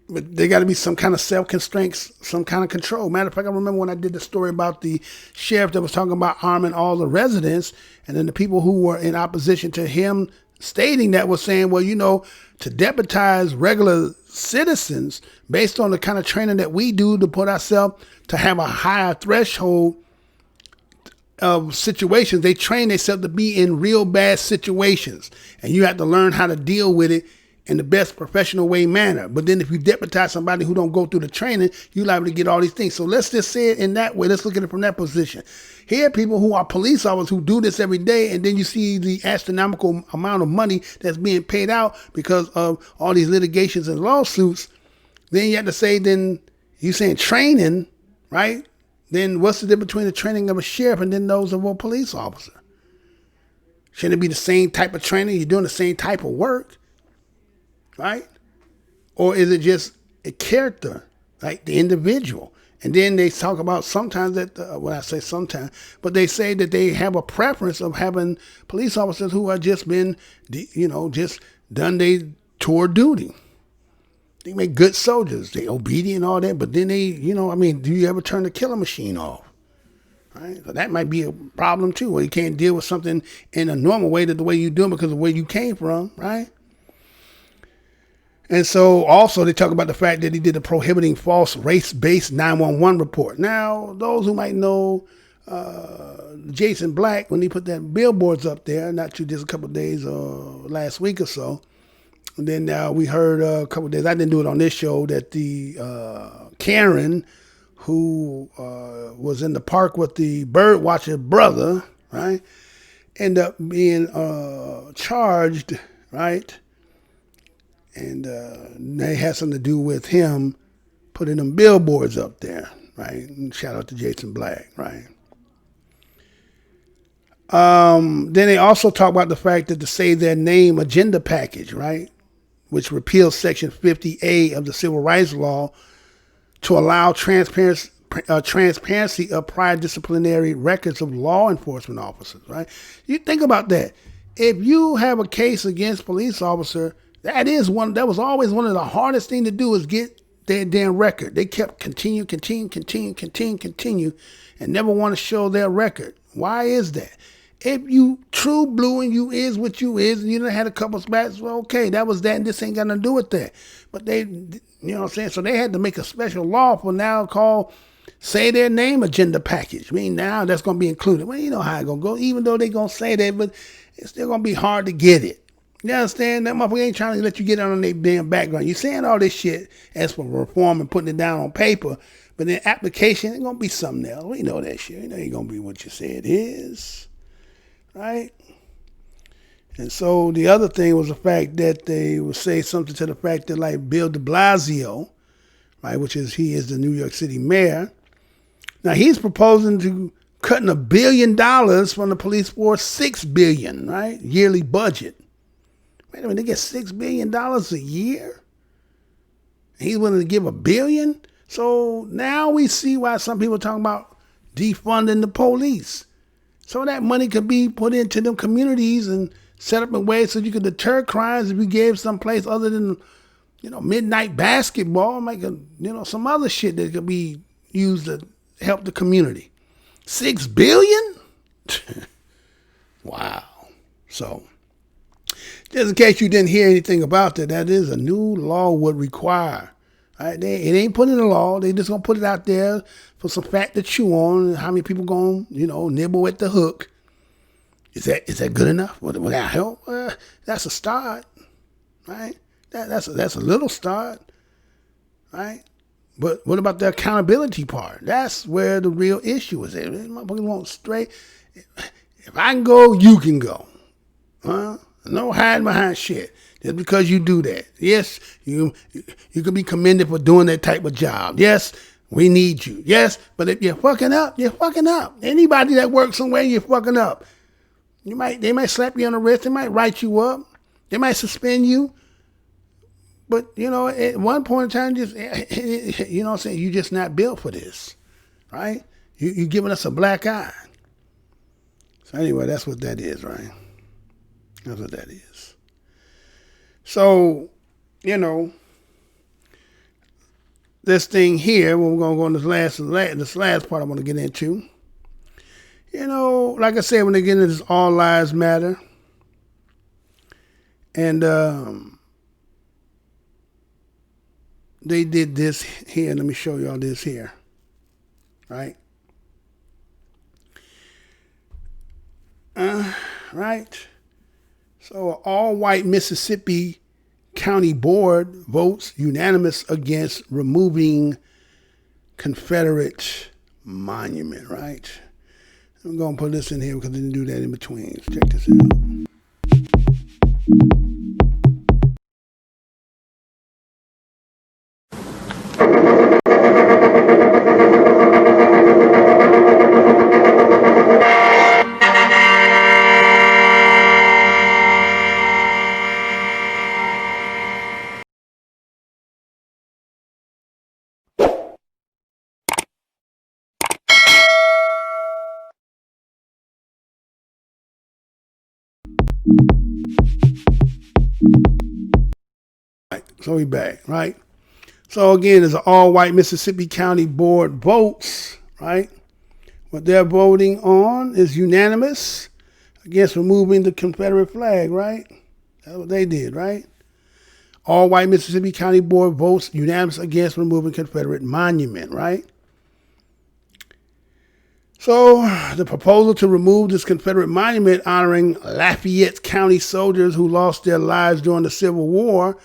but there got to be some kind of self-constraints, some kind of control. Matter of fact, I remember when I did the story about the sheriff that was talking about arming all the residents, and then the people who were in opposition to him stating that was saying, well, you know, to deputize regular citizens based on the kind of training that we do to put ourselves to have a higher threshold of situations, they train themselves to be in real bad situations, and you have to learn how to deal with it in the best professional way manner. But then if you deputize somebody who don't go through the training, you're liable to get all these things. So let's just say it in that way. Let's look at it from that position. Here are people who are police officers who do this every day, and then you see the astronomical amount of money that's being paid out because of all these litigations and lawsuits. Then you have to say, then you're saying training, right? Then what's the difference between the training of a sheriff and then those of a police officer? Shouldn't it be the same type of training? You're doing the same type of work, right? Or is it just a character, like the individual? And then they talk about sometimes that, well, I say sometimes, but they say that they have a preference of having police officers who have just been, you know, just done their tour duty. They make good soldiers. They obedient and all that, but then they, you know, I mean, do you ever turn the killer machine off? Right? So that might be a problem too, where you can't deal with something in a normal way, the way you do it because of where you came from, right? And so also they talk about the fact that he did a prohibiting false race-based 911 report. Now, those who might know Jason Black, when he put that billboards up there, not too just a couple of days last week or so, and then we heard a couple of days, I didn't do it on this show, that the Karen who was in the park with the bird watcher brother, right, ended up being charged, right? And they had something to do with him putting them billboards up there, right? And shout out to Jason Black, right? Then they also talk about the fact that the Say Their Name agenda package, right, which repeals Section 50A of the Civil Rights Law to allow transparency of prior disciplinary records of law enforcement officers, right? You think about that. If you have a case against police officer, that was always one of the hardest things to do is get their damn record. They kept continue, and never want to show their record. Why is that? If you true blue and you is what you is, and you done had a couple spats, well, okay, that was that, and this ain't got nothing to do with that. But they, you know what I'm saying? So they had to make a special law for now called Say Their Name agenda package. I mean, now that's going to be included. Well, you know how it's going to go, even though they're going to say that, but it's still going to be hard to get it. You understand? That motherfucker ain't trying to let you get out on their damn background. You're saying all this shit as for reform and putting it down on paper, but in application, it's going to be something else. We know that shit. You know, it ain't going to be what you say it is. Right? And so the other thing was the fact that they would say something to the fact that, like, Bill de Blasio, right, he is the New York City mayor. Now he's proposing to cutting $1 billion from the police force, $6 billion, right, yearly budget. Wait a minute, they get $6 billion a year? He's willing to give $1 billion? So now we see why some people are talking about defunding the police. Some of that money could be put into them communities and set up in ways so you could deter crimes if you gave some place other than, you know, midnight basketball, like some other shit that could be used to help the community. $6 billion? Wow. So, just in case you didn't hear anything about that, that is a new law would require. Right? It ain't put in the law. They just gonna put it out there for some fat to chew on. How many people gonna, nibble at the hook? Is that good enough? Will that help? That's a start, right? That's a little start. right? But what about the accountability part? That's where the real issue is. Motherfuckers want straight. If I can go, you can go. No hiding behind shit. Just because you do that. Yes, you can be commended for doing that type of job. Yes, we need you. Yes, but if you're fucking up, you're fucking up. Anybody that works somewhere, you're fucking up. They might slap you on the wrist. They might write you up. They might suspend you. But, at one point in time, just, you know what I'm saying, you're just not built for this, right? You're giving us a black eye. So anyway, that's what that is, right? That's what that is. So, this thing here, we're going to go on this last part I want to get into. Like I said, when they get into this all lives matter, and they did this here. Let me show y'all this here, right? Right. So, an all-white Mississippi County Board votes unanimous against removing Confederate monument, right? I'm going to put this in here because I didn't do that in between. Check this out. Right, so we back, right? So again, it's an all-white Mississippi County Board votes, right? What they're voting on is unanimous against removing the Confederate flag, right? That's what they did, right? All-white Mississippi County Board votes unanimous against removing Confederate monument, right? So the proposal to remove this Confederate monument honoring Lafayette County soldiers who lost their lives during the Civil War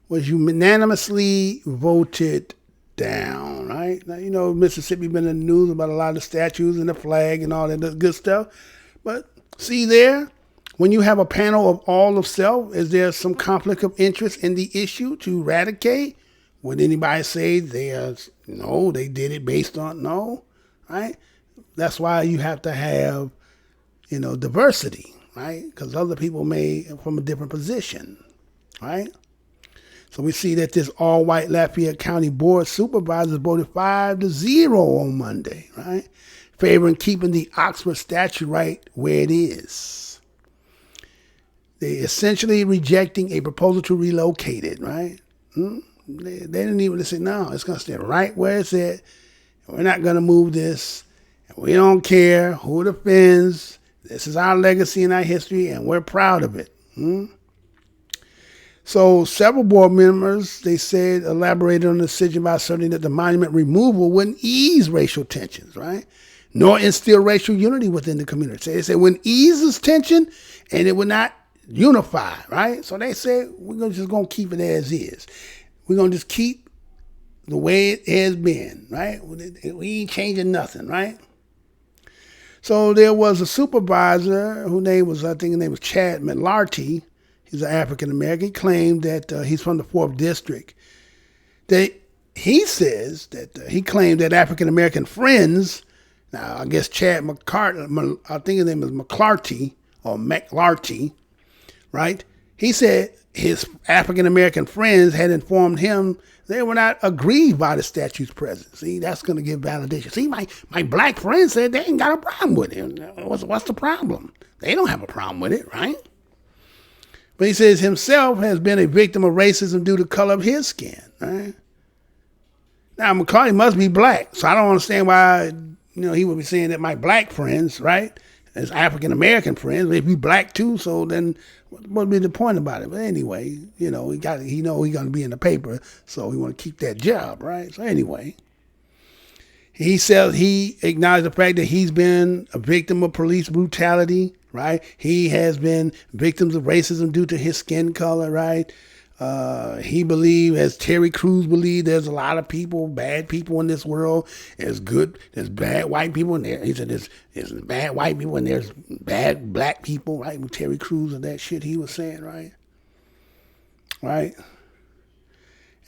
was unanimously voted down, right? Now, Mississippi been in the news about a lot of the statues and the flag and all that good stuff. But see there, when you have a panel of all of self, is there some conflict of interest in the issue to eradicate? Would anybody say no, they did it based on no, right? That's why you have to have, diversity, right? Because other people may from a different position, right? So we see that this all-white Lafayette County Board of Supervisors voted 5-0 on Monday, right? Favoring keeping the Oxford statue right where it is. They essentially rejecting a proposal to relocate it, right? They didn't even say, no, it's going to stay right where it's at. We're not going to move this. We don't care who it offends. This is our legacy and our history, and we're proud of it. So several board members, they said, elaborated on the decision by asserting that the monument removal wouldn't ease racial tensions, right? Nor instill racial unity within the community. So they said it wouldn't ease this tension, and it would not unify, right? So they said, we're just going to keep it as is. We're going to just keep the way it has been, right? We ain't changing nothing, right? So there was a supervisor whose name was, Chad McLarty. He's an African-American. He claimed that he's from the 4th District. He says that he claimed that African-American friends, now I guess Chad McCarthy, I think his name is McClarty or McLarty, right? He said his African-American friends had informed him they were not aggrieved by the statue's presence. See, that's going to give validation. See, my black friends said they ain't got a problem with it. What's the problem? They don't have a problem with it, right? But he says himself has been a victim of racism due to the color of his skin, right? Now, McCarthy must be black, so I don't understand why, he would be saying that my black friends, right, as African-American friends, they'd be black too, so then what would be the point about it? But anyway, he know he's going to be in the paper, so we want to keep that job, right? So anyway, he says he acknowledged the fact that he's been a victim of police brutality, right? He has been victims of racism due to his skin color, right? He believed, as Terry Crews believed, there's a lot of people, bad people in this world. There's bad white people in there. He said there's bad white people and there's bad black people, right? With Terry Crews and that shit he was saying, right? Right?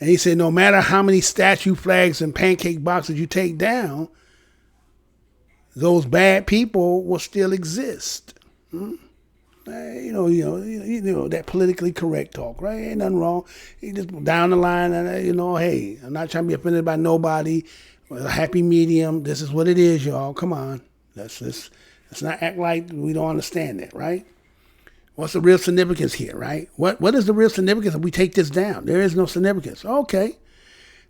And he said no matter how many statue flags and pancake boxes you take down, those bad people will still exist. You know that politically correct talk, right? Ain't nothing wrong. You just down the line, and hey, I'm not trying to be offended by nobody. A happy medium. This is what it is, y'all. Come on, let's not act like we don't understand that, right? What's the real significance here, right? What is the real significance if we take this down? There is no significance. Okay,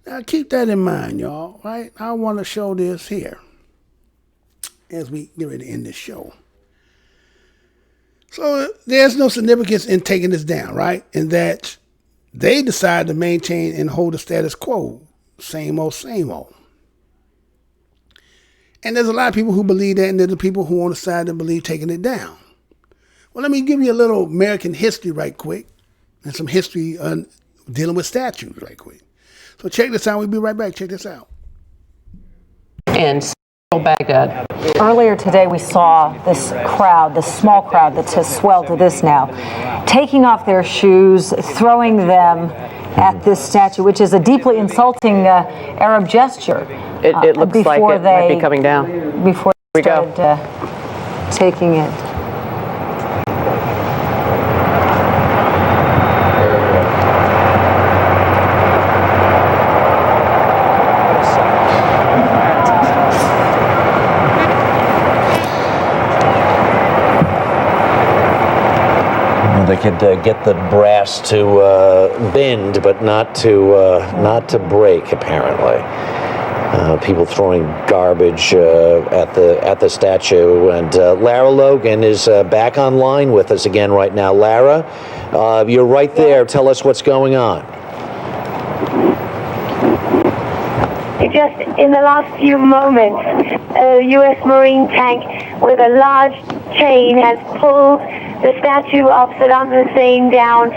now keep that in mind, y'all. Right? I want to show this here as we get ready to end this show. So there's no significance in taking this down, right? In that they decide to maintain and hold the status quo. Same old, same old. And there's a lot of people who believe that, and there's the people who on the side that believe taking it down. Well, let me give you a little American history right quick, and some history dealing with statues right quick. So check this out. We'll be right back. Check this out. And Baghdad. Earlier today, we saw this crowd, this small crowd that has swelled to this now, taking off their shoes, throwing them at this statue, which is a deeply insulting Arab gesture. It looks like it might be coming down. Before they started taking it. They could get the brass to bend, but not to break. Apparently, people throwing garbage at the statue. And Lara Logan is back online with us again right now. Lara, you're right there. Tell us what's going on. Just in the last few moments, a U.S. Marine tank with a large chain has pulled the statue of Saddam Hussein down.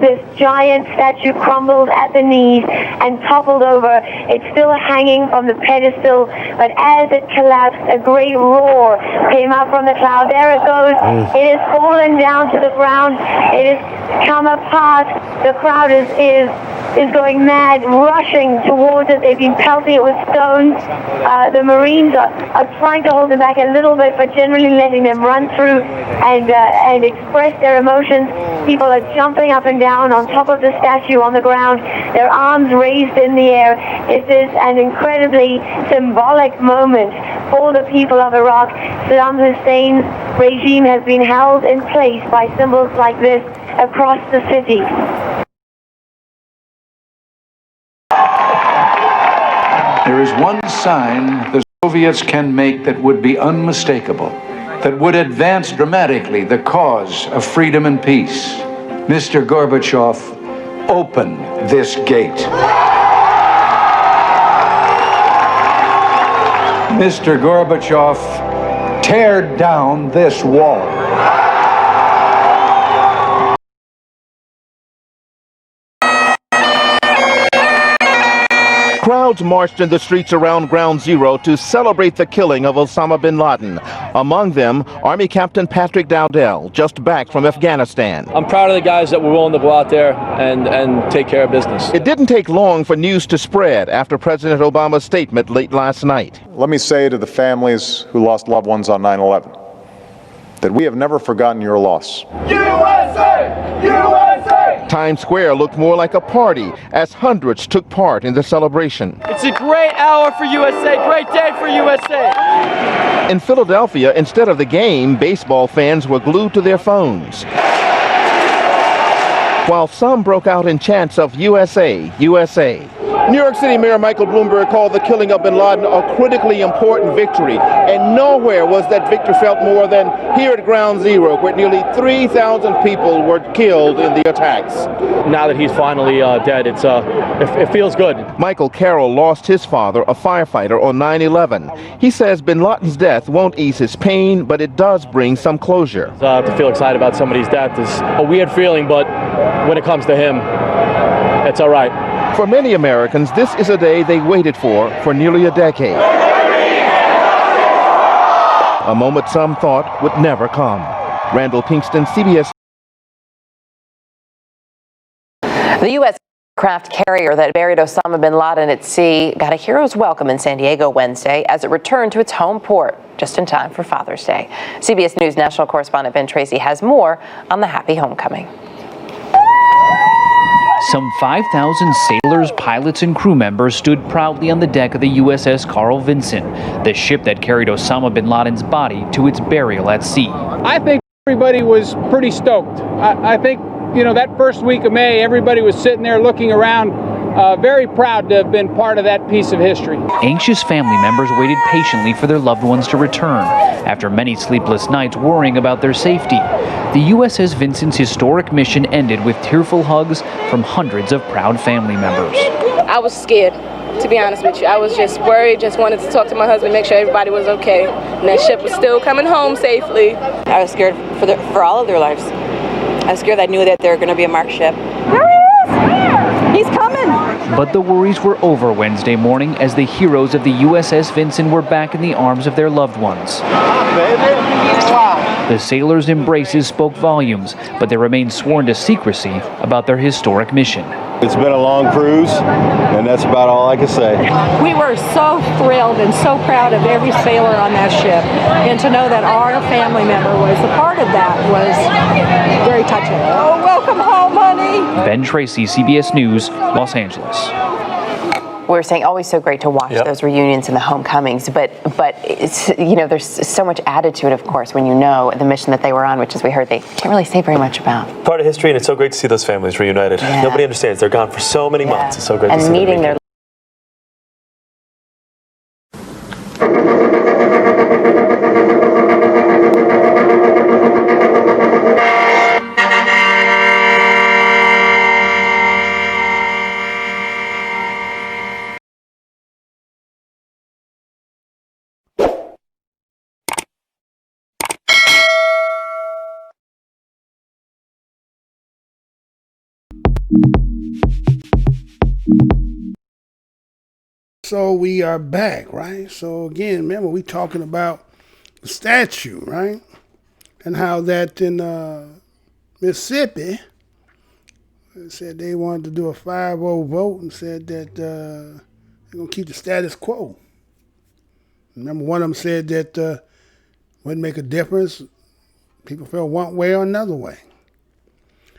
This giant statue crumbled at the knees and toppled over. It's still hanging from the pedestal, but as it collapsed, a great roar came up from the cloud. There it goes. It has fallen down to the ground. It has come apart. The crowd is going mad, rushing towards it. They've been pelting it with stones. The Marines are trying to hold them back a little bit, but generally letting them run through and express their emotions. People are jumping up and down on top of the statue on the ground, their arms raised in the air. It is an incredibly symbolic moment for the people of Iraq. Saddam Hussein's regime has been held in place by symbols like this across the city. There is one sign the Soviets can make that would be unmistakable, that would advance dramatically the cause of freedom and peace. Mr. Gorbachev, open this gate. Mr. Gorbachev, tear down this wall. Crowds marched in the streets around Ground Zero to celebrate the killing of Osama bin Laden. Among them, Army Captain Patrick Dowdell, just back from Afghanistan. I'm proud of the guys that were willing to go out there and take care of business. It didn't take long for news to spread after President Obama's statement late last night. Let me say to the families who lost loved ones on 9/11 that we have never forgotten your loss. USA! USA! Times Square looked more like a party as hundreds took part in the celebration. It's a great hour for USA, great day for USA. In Philadelphia, instead of the game, baseball fans were glued to their phones. While some broke out in chants of USA, USA. New York City Mayor Michael Bloomberg called the killing of bin Laden a critically important victory, and nowhere was that victory felt more than here at Ground Zero, where nearly 3,000 people were killed in the attacks. Now that he's finally dead, it feels good. Michael Carroll lost his father, a firefighter, on 9/11. He says bin Laden's death won't ease his pain, but it does bring some closure. To feel excited about somebody's death is a weird feeling, but when it comes to him, it's all right. For many Americans, this is a day they waited for nearly a decade. A moment some thought would never come. Randall Pinkston, CBS. The U.S. craft carrier that buried Osama bin Laden at sea got a hero's welcome in San Diego Wednesday as it returned to its home port just in time for Father's Day. CBS News national correspondent Ben Tracy has more on the happy homecoming. Some 5,000 sailors, pilots, and crew members stood proudly on the deck of the USS Carl Vinson, the ship that carried Osama bin Laden's body to its burial at sea. I think everybody was pretty stoked. I think, that first week of May, everybody was sitting there looking around, very proud to have been part of that piece of history. Anxious family members waited patiently for their loved ones to return after many sleepless nights worrying about their safety. The USS Vincent's historic mission ended with tearful hugs from hundreds of proud family members. I was scared, to be honest with you. I was just worried, just wanted to talk to my husband, make sure everybody was okay. And that ship was still coming home safely. I was scared for all of their lives. I was scared. I knew that they were going to be a marked ship. There he is! He's coming! But the worries were over Wednesday morning as the heroes of the USS Vincent were back in the arms of their loved ones. The sailors' embraces spoke volumes, but they remained sworn to secrecy about their historic mission. It's been a long cruise, and that's about all I can say. We were so thrilled and so proud of every sailor on that ship, and to know that our family member was a part of that was very touching. Oh, welcome home, honey. Ben Tracy, CBS News, Los Angeles. We were saying always so great to watch those reunions and the homecomings, but it's, there's so much added to it, of course, when you know the mission that they were on, which, as we heard, they can't really say very much about. Part of history, and it's so great to see those families reunited. Yeah. Nobody understands. They're gone for so many months. It's so great to see them meeting their So we are back, right? So again, remember we talking about the statue, right? And how that in Mississippi said they wanted to do a 5-0 vote and said that they're going to keep the status quo. Remember one of them said that wouldn't make a difference. People felt one way or another way.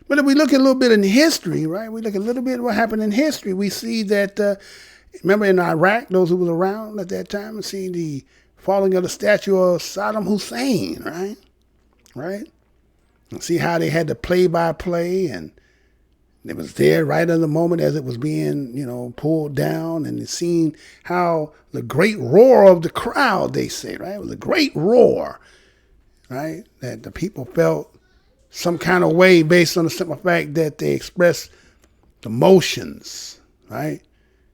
But if we look at a little bit in history, right? We look at a little bit at what happened in history. We see that remember in Iraq, those who were around at that time, and see the falling of the statue of Saddam Hussein, right? Right? And see how they had the play-by-play, and it was there right in the moment as it was being, pulled down, and seeing how the great roar of the crowd, they say, right? It was a great roar, right? That the people felt some kind of way based on the simple fact that they expressed emotions, right?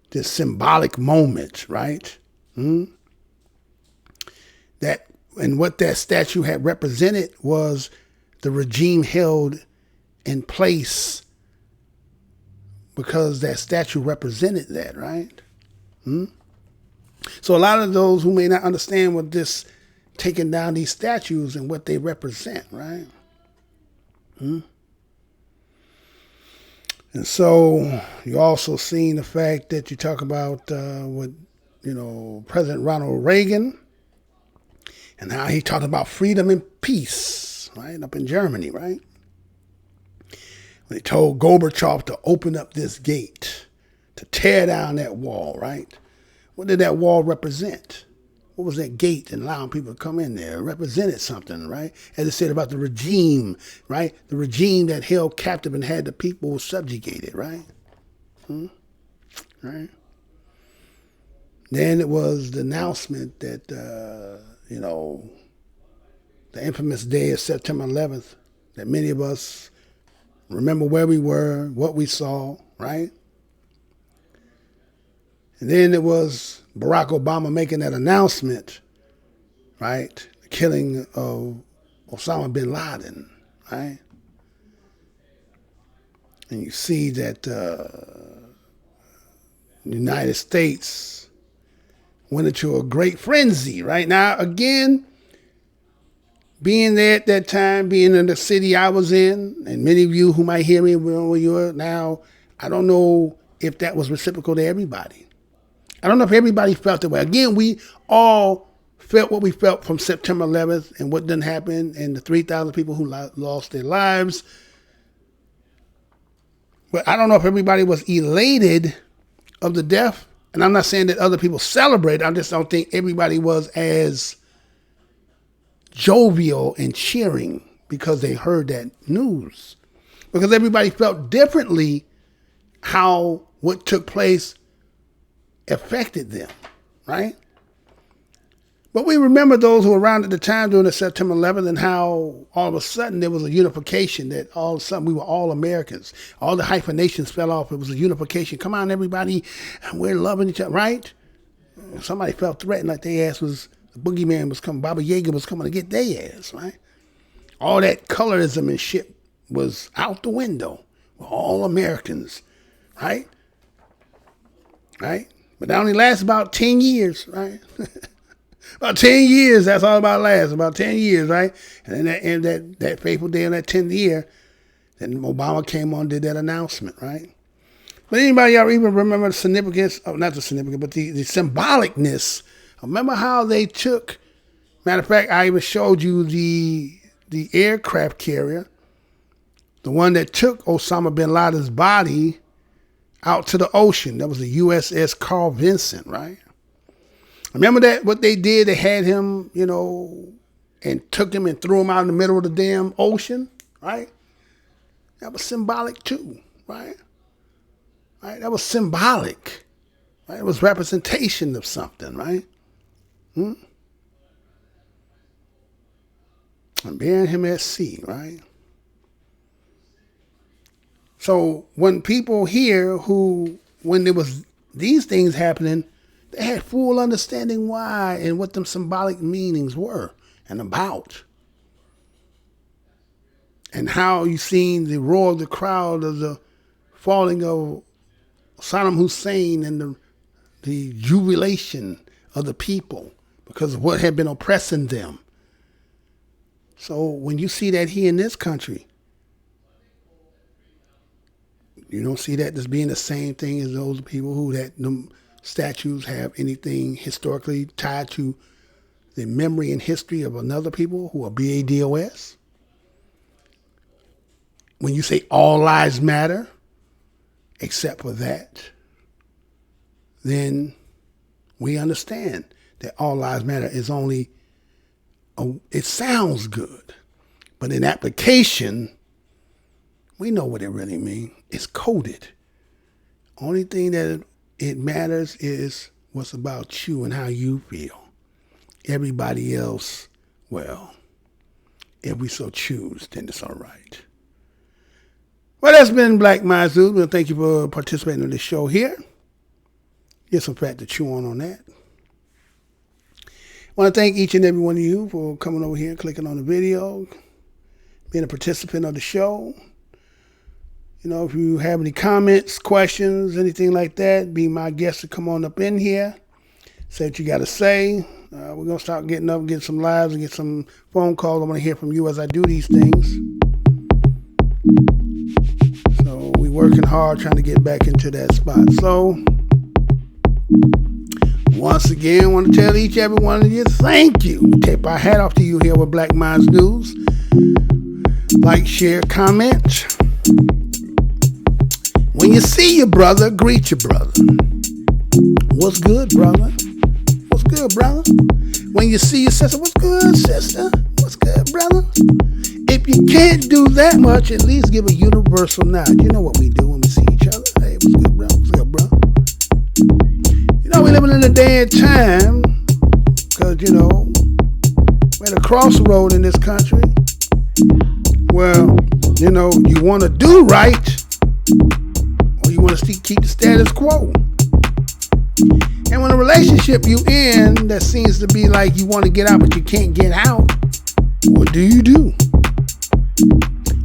This symbolic moment, right? That, and what that statue had represented was the regime held in place because that statue represented that, right? So a lot of those who may not understand what this taking down these statues and what they represent, right? And so you also seen the fact that you talk about President Ronald Reagan and how he talked about freedom and peace, right, up in Germany, right? When he told Gorbachev to open up this gate, to tear down that wall, right? What did that wall represent? What was that gate and allowing people to come in there? It represented something, right? As it said about the regime, right? The regime that held captive and had the people subjugated, right? Right? Then it was the announcement that, the infamous day of September 11th, that many of us remember where we were, what we saw, right? And then it was Barack Obama making that announcement, right? The killing of Osama bin Laden, right? And you see that the United States went into a great frenzy, right? Now, again, being there at that time, being in the city I was in, and many of you who might hear me where you are now, I don't know if that was reciprocal to everybody. I don't know if everybody felt that way. Again, we all felt what we felt from September 11th and what didn't happen, and the 3,000 people who lost their lives. But I don't know if everybody was elated of the death. And I'm not saying that other people celebrate. I just don't think everybody was as jovial and cheering because they heard that news. Because everybody felt differently how what took place affected them, right? But we remember those who were around at the time during the September 11th and how all of a sudden there was a unification, that all of a sudden we were all Americans. All the hyphenations fell off. It was a unification. Come on, everybody. We're loving each other, right? Somebody felt threatened like their ass was, the boogeyman was coming, Baba Yaga was coming to get their ass, right? All that colorism and shit was out the window. We're all Americans, right? Right? But that only lasts about 10 years, right? About 10 years, that's all about lasts, about 10 years, right? And then that fateful day on that 10th year, then Obama came on and did that announcement, right? But anybody y'all even remember the significance, not the significance, but the symbolicness? Remember how they took, matter of fact, I even showed you the aircraft carrier, the one that took Osama bin Laden's body out to the ocean. That was the USS Carl Vinson, right? Remember that what they did? They had him, and took him and threw him out in the middle of the damn ocean, right? That was symbolic too, right? Right? That was symbolic, right? It was representation of something, right? And burying him at sea, right? So when people hear when there was these things happening, they had full understanding why and what them symbolic meanings were and about. And how you seen the roar of the crowd of the falling of Saddam Hussein and the jubilation of the people because of what had been oppressing them. So when you see that here in this country, you don't see that as being the same thing as those people who them statues have anything historically tied to the memory and history of another people who are BADOS. When you say all lives matter, except for that, then we understand that all lives matter is only, it sounds good, but in application, we know what it really means. It's coded. Only thing that it matters is what's about you and how you feel. Everybody else, well, if we so choose, then it's all right. Well, that's been Black Minds News. Well, thank you for participating in the show here. Get some fat to chew on that. I want to thank each and every one of you for coming over here and clicking on the video, being a participant of the show. If you have any comments, questions, anything like that, be my guest to come on up in here. Say what you got to say. We're going to start getting up, get some lives, and get some phone calls. I want to hear from you as I do these things. So we're working hard trying to get back into that spot. So once again, I want to tell each and every one of you, thank you. Take our hat off to you here with Black Minds News. Like, share, comment. When you see your brother, greet your brother. What's good, brother? What's good, brother? When you see your sister, what's good, sister? What's good, brother? If you can't do that much, at least give a universal nod. You know what we do when we see each other. Hey, what's good, bro? What's good, bro? Now we're living in a day and time, because, you know, we're at a crossroad in this country where, you know, you want to do right or you want to keep the status quo. And when a relationship you in that seems to be like you want to get out but you can't get out, what do you do?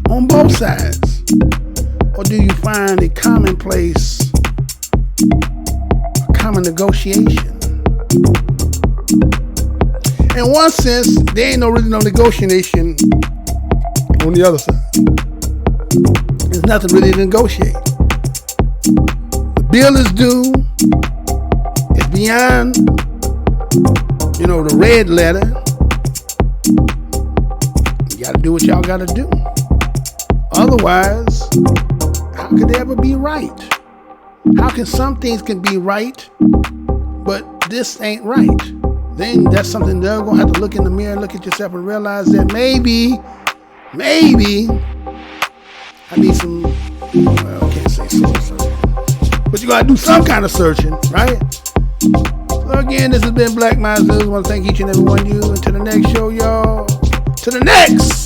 On both sides. Or do you find a commonplace, a common negotiation? In one sense, there ain't really no negotiation on the other side. There's nothing really to negotiate. The bill is due. It's beyond, you know, the red letter. You gotta do what y'all gotta do. Otherwise, how could they ever be right? How can some things can be right, but this ain't right? Then that's something they're gonna have to look in the mirror, look at yourself and realize that maybe, I need some, well, I can't say soul searching, but you gotta do some kind of searching, right? So again, this has been Black Minds News. I want to thank each and every one of you. Until the next show, y'all. To the next!